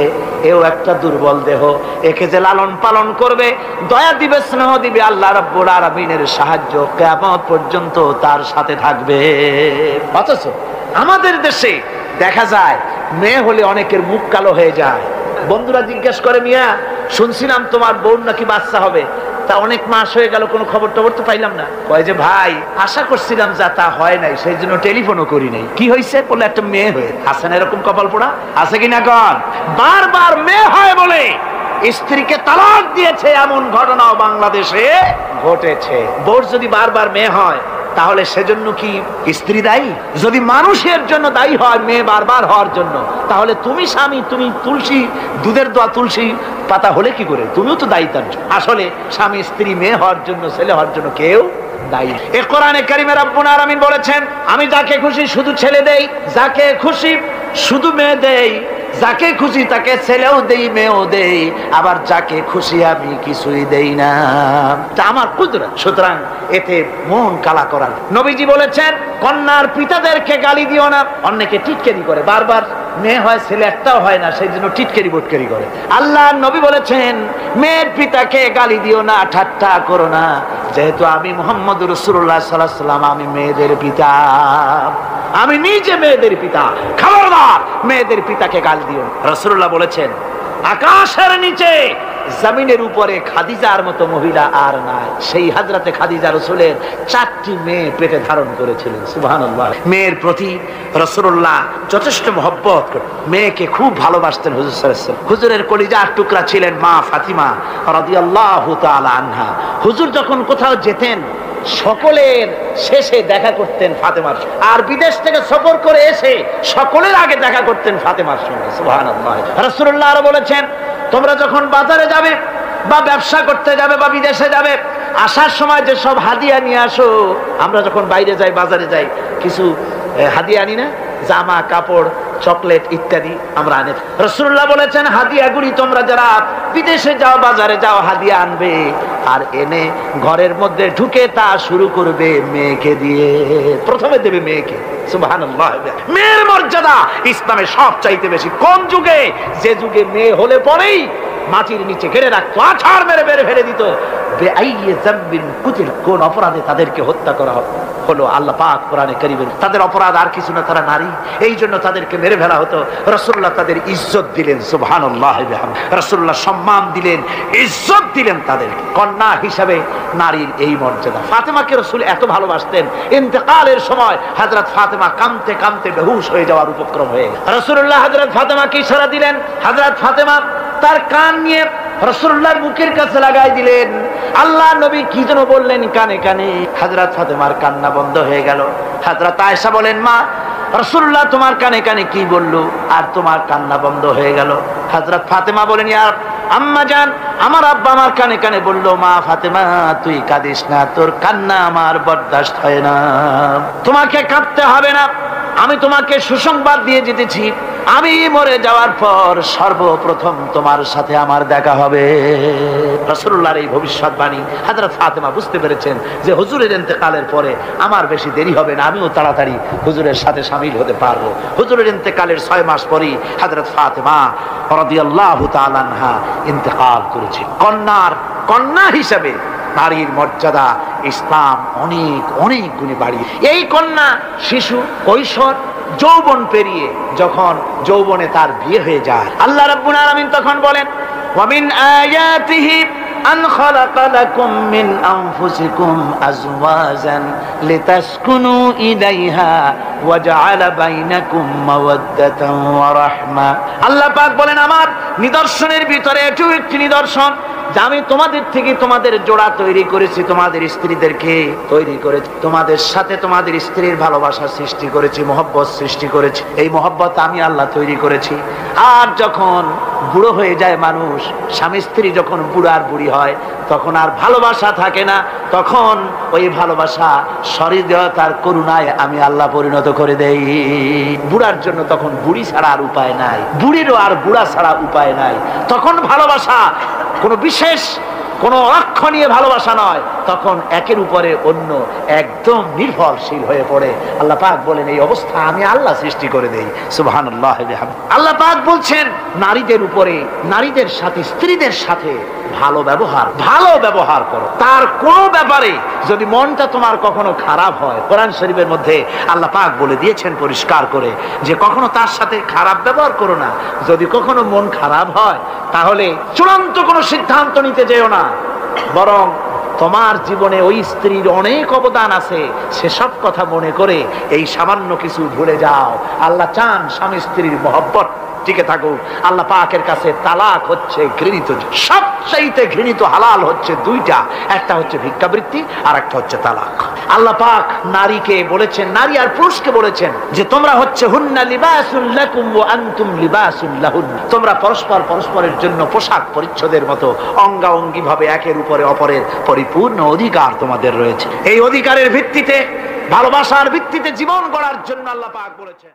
এও একটা দুর্বল দেহ, একে যে লালন পালন করবে, দয়া দিবে, স্নেহ দিবে, আল্লাহ রাব্বুল আলামিনের সাহায্য কিয়ামত পর্যন্ত তার সাথে থাকবে। অথচ আমাদের দেশে দেখা যায় মেয়ে হলে অনেকের মুখ কালো হয়ে যায়। বন্ধুরা জিজ্ঞেস করে, মিয়া শুনছিলাম তোমার বোন নাকি বাচ্চা হবে, তা অনেক মাস হয়ে গেল, কোনো খবর টবর তো পাইলাম না। কয় যে ভাই আশা করছিলাম যা তা হয় নাই, সেই জন্য টেলিফোনও করি নাই। কি হয়েছে? বলে একটা মেয়ে হয়ে। আছে না এরকম কপাল পোড়া? আছে কিনা কন? বারবার মেয়ে হয় বলে স্ত্রীকে তালাক দিয়েছে, এমন ঘটনাও বাংলাদেশে ঘটেছে। বোর যদি বারবার মেয়ে হয় তাহলে সেজন্য কি স্ত্রী দায়ী? যদি মানুষের জন্য দায়ী হয় মেয়ে বারবার হওয়ার জন্য, তাহলে তুমি স্বামী, তুমি তুলসী দুধের দোয়া তুলসী পাতা হলে কি করে? তুমিও তো দায়ী তার জন্য। আসলে স্বামী স্ত্রী মেয়ে হওয়ার জন্য, ছেলে হওয়ার জন্য কেউ দায়ী। এ কোরআনে কারিমে রব্বুল আলামিন বলেছেন, আমি যাকে খুশি শুধু ছেলে দেই, যাকে খুশি শুধু মেয়ে দেই, যাকে খুশি তাকে ছেলেও দেই, মেয়েও দেই, আবার যাকে খুশি আমি কিছুই দেই না। তা আমার কুদরত। সুতরাং এতে মন কালা করার। নবীজি বলেছেন, কন্যার পিতাদেরকে গালি দিও না। অনেকে টিটকারি করে, বারবার মেয়ে হয় ছেলে একটাও হয় না, সেই জন্য টিটকারি বটকারি করে। আল্লাহ নবী বলেছেন, মেয়ের পিতাকে গালি দিও না, ঠাট্টা করো না, যেহেতু আমি মুহাম্মদ রাসূলুল্লাহ সাল্লাল্লাহু আলাইহি ওয়াসাল্লাম, আমি মেয়েদের পিতা, আমি নিজে মেয়েদের পিতা, খবরদার মেয়েদের পিতাকে গাল দিও। রাসূলুল্লাহ বলেছেন, আকাশের নিচে জমিনের উপরে খাদিজার মতো মহিলা আর নাই। সেই হযরতে খাদিজা রাসূলের 4টি মেয়ে পেটে ধারণ করেছিলেন। সুবহানাল্লাহ। মেয়ের প্রতি রাসূলুল্লাহ যথেষ্ট মহব্বত করতেন, মেয়েকে খুব ভালোবাসতেন হুজুর সাল্লাল্লাহু আলাইহি ওয়াসাল্লাম। হুজুরের কলিজার টুকরা ছিলেন মা ফাতিমা রাদিয়াল্লাহু তাআলা আনহা। হুজুর যখন কোথাও যেতেন সকলের শেষে দেখা করতেন ফাতেমার সঙ্গে, আর বিদেশ থেকে সফর করে এসে সকলের আগে দেখা করতেন ফাতেমার সঙ্গে। সুবহানাল্লাহ। রাসূলুল্লাহ আরো বলেছেন, তোমরা যখন বাজারে যাবে বা ব্যবসা করতে যাবে বা বিদেশে যাবে, আসার সময় যে সব হাদিয়া নিয়ে আসো। আমরা যখন বাইরে যাই, বাজারে যাই, কিছু হাদিয়া আনি না? জামা কাপড়, চকলেট ইত্যাদি আমরা আনি। রাসূলুল্লাহ বলেছেন, হাদিয়াগুলি তোমরা যারা বিদেশে যাও, বাজারে যাও, হাদিয়া আনবে, আর এনে ঘরের মধ্যে ঢুকে তা শুরু করবে মেয়েকে দিয়ে। প্রথমে দেবে মেয়েকে। সুবহানাল্লাহ। মেয়ের মর্যাদা ইসলামে সব চাইতে বেশি। কোন যুগে? যে যুগে মেয়ে হলে পরেই মাটির নিচে ঘেরে রাখতো, আছাড় মেরে বের ফেলে দিত। কোন অপরাধে তাদেরকে হত্যা করা হলো? আল্লাহ পাক কোরআনে কারীমে, তাদের অপরাধ আর কিছু না, তারা নারী, এই জন্য তাদেরকে মেরে ফেলা হতো। রাসূলুল্লাহ তাদের ইজ্জত দিলেন। সুবহানাল্লাহ। রাসূলুল্লাহ সম্মান দিলেন, ইজ্জত দিলেন তাদেরকে। কন্যা হিসাবে নারীর এই মর্যাদা। ফাতেমাকে রাসূল এত ভালোবাসতেন, ইন্তেকালের সময় হযরত ফাতেমা কাঁদতে কাঁদতে বেহুশ হয়ে যাওয়ার উপক্রম হয়ে গেল। রাসূলুল্লাহ হযরত ফাতেমাকে ইশারা দিলেন, হযরত ফাতেমা তার কান নিয়ে রাসূলুল্লাহর মুখের কাছে লাগাই দিলেন। আল্লাহ নবী কি যেন বললেন কানে কানে, হযরত ফাতেমার কান্না বন্ধ হয়ে গেল। হযরত আয়েশা বলেন, মা রাসূলুল্লাহ তোমার কানে কানে কি বললো আর তোমার কান্না বন্ধ হয়ে গেল? হযরত ফাতেমা বলেন, ইয়া আম্মা জান, আমার আব্বা আমার কানে কানে বললো, মা ফাতেমা তুই কাঁদিস না, তোর কান্না আমার বরদাস্ত হয় না, তোমাকে কাঁদতে হবে না, আমি তোমাকে সুসংবাদ দিয়ে যেতেছি, আমি মরে যাওয়ার পর সর্বপ্রথম তোমার সাথে আমার দেখা হবে। রাসূলুল্লাহর এই ভবিষ্যৎবাণী হযরত ফাতেমা বুঝতে পেরেছেন যে হুজুরের ইন্তেকালের পরে আমার বেশি দেরি হবে না, আমিও তাড়াতাড়ি হুজুরের সাথে শামিল হতে পারবো। হুজুরের ইন্তেকালের 6 মাস পরেই হযরত ফাতেমা রাদিয়াল্লাহু তাআলা আনহা ইন্তেকাল করেছেন। কন্যা হিসেবে নারীর মর্যাদা ইসলাম অনেক অনেক গুণে বাড়িয়ে। এই কন্যা শিশু, কৈশোর, যৌবন পেরিয়ে যখন যৌবনে তার বিয়ে হয়ে যায়, আল্লাহ রাব্বুল আলামিন তখন বলেন, ওয়া মিন আয়াতিহি আন খালাকা লাকুম মিন আনফুসিকুম আজওয়াজান লিতাসকুনু ইলাইহা ওয়াজআলা বাইনাকুম মাওয়াদ্দাতান ওয়া রাহমা। আল্লাহ পাক বলেন আমার নিদর্শনের ভিতরে এটাও একটি নিদর্শন যে আমি তোমাদের থেকে তোমাদের জোড়া তৈরি করেছি, তোমাদের স্ত্রীদেরকে তৈরি করেছি, তোমাদের সাথে তোমাদের স্ত্রীর ভালোবাসা সৃষ্টি করেছি, মহব্বত সৃষ্টি করেছি। এই মহব্বত আমি আল্লাহ তৈরি করেছি। আর যখন বুড়ো হয়ে যায় মানুষ, স্বামী স্ত্রী যখন বুড়ার বুড়ি হয়, তখন আর ভালোবাসা থাকে না, তখন ওই ভালোবাসা সহৃদয়তার করুণায় আমি আল্লাহ পরিণত করে দেই। বুড়ার জন্য তখন বুড়ি ছাড়া আর উপায় নাই, বুড়িরও আর বুড়া ছাড়া উপায় নাই। তখন ভালোবাসা কোনো বিশেষ কোনো লক্ষ্য নিয়ে ভালোবাসা নয়, তখন একের উপরে অন্য একদম নির্ভরশীল হয়ে পড়ে। আল্লাহ পাক বলেন এই অবস্থা আমি আল্লাহ সৃষ্টি করে দেই। সুবহানাল্লাহ। আল্লাহ পাক বলছেন নারীদের উপরে, নারীদের সাথে, স্ত্রীদের সাথে ভালো ব্যবহার করো। তার কোন ব্যাপারে যদি মনটা তোমার কখনো খারাপ হয়, কোরআন শরীফের মধ্যে আল্লাহ পাক বলে দিয়েছেন পরিষ্কার করে যে কখনো তার সাথে খারাপ ব্যবহার করো না। যদি কখনো মন খারাপ হয় তাহলে চূড়ান্ত কোনো সিদ্ধান্ত নিতে যেও না, বরং তোমার জীবনে ওই স্ত্রীর অনেক অবদান আছে, সেসব কথা মনে করে এই সামান্য কিছু ভুলে যাও। আল্লাহ চান স্বামী স্ত্রীর মহব্বত টিকে থাকুক। আল্লাহ পাকের কাছে তালাক হচ্ছে ঘৃণিত, সবচাইতে ঘৃণিত হালাল হচ্ছে দুইটা, একটা হচ্ছে ভিক্ষাবৃত্তি আর একটা হচ্ছে তালাক। আল্লাহ পাক নারীকে বলেছেন, নারী আর পুরুষকে বলেছেন যে তোমরা হচ্ছে হুন্না লিবাসুল লাকুম ওয়া আনতুম লিবাসুল লাহুন, তোমরা পরস্পরের জন্য পোশাক পরিচ্ছদের মতো অঙ্গাঅঙ্গি ভাবে একের উপরে অপরের পরিপূর্ণ অধিকার তোমাদের রয়েছে। এই অধিকারের ভিত্তিতে, ভালোবাসার ভিত্তিতে জীবন গড়ার জন্য আল্লাহ পাক বলেছেন।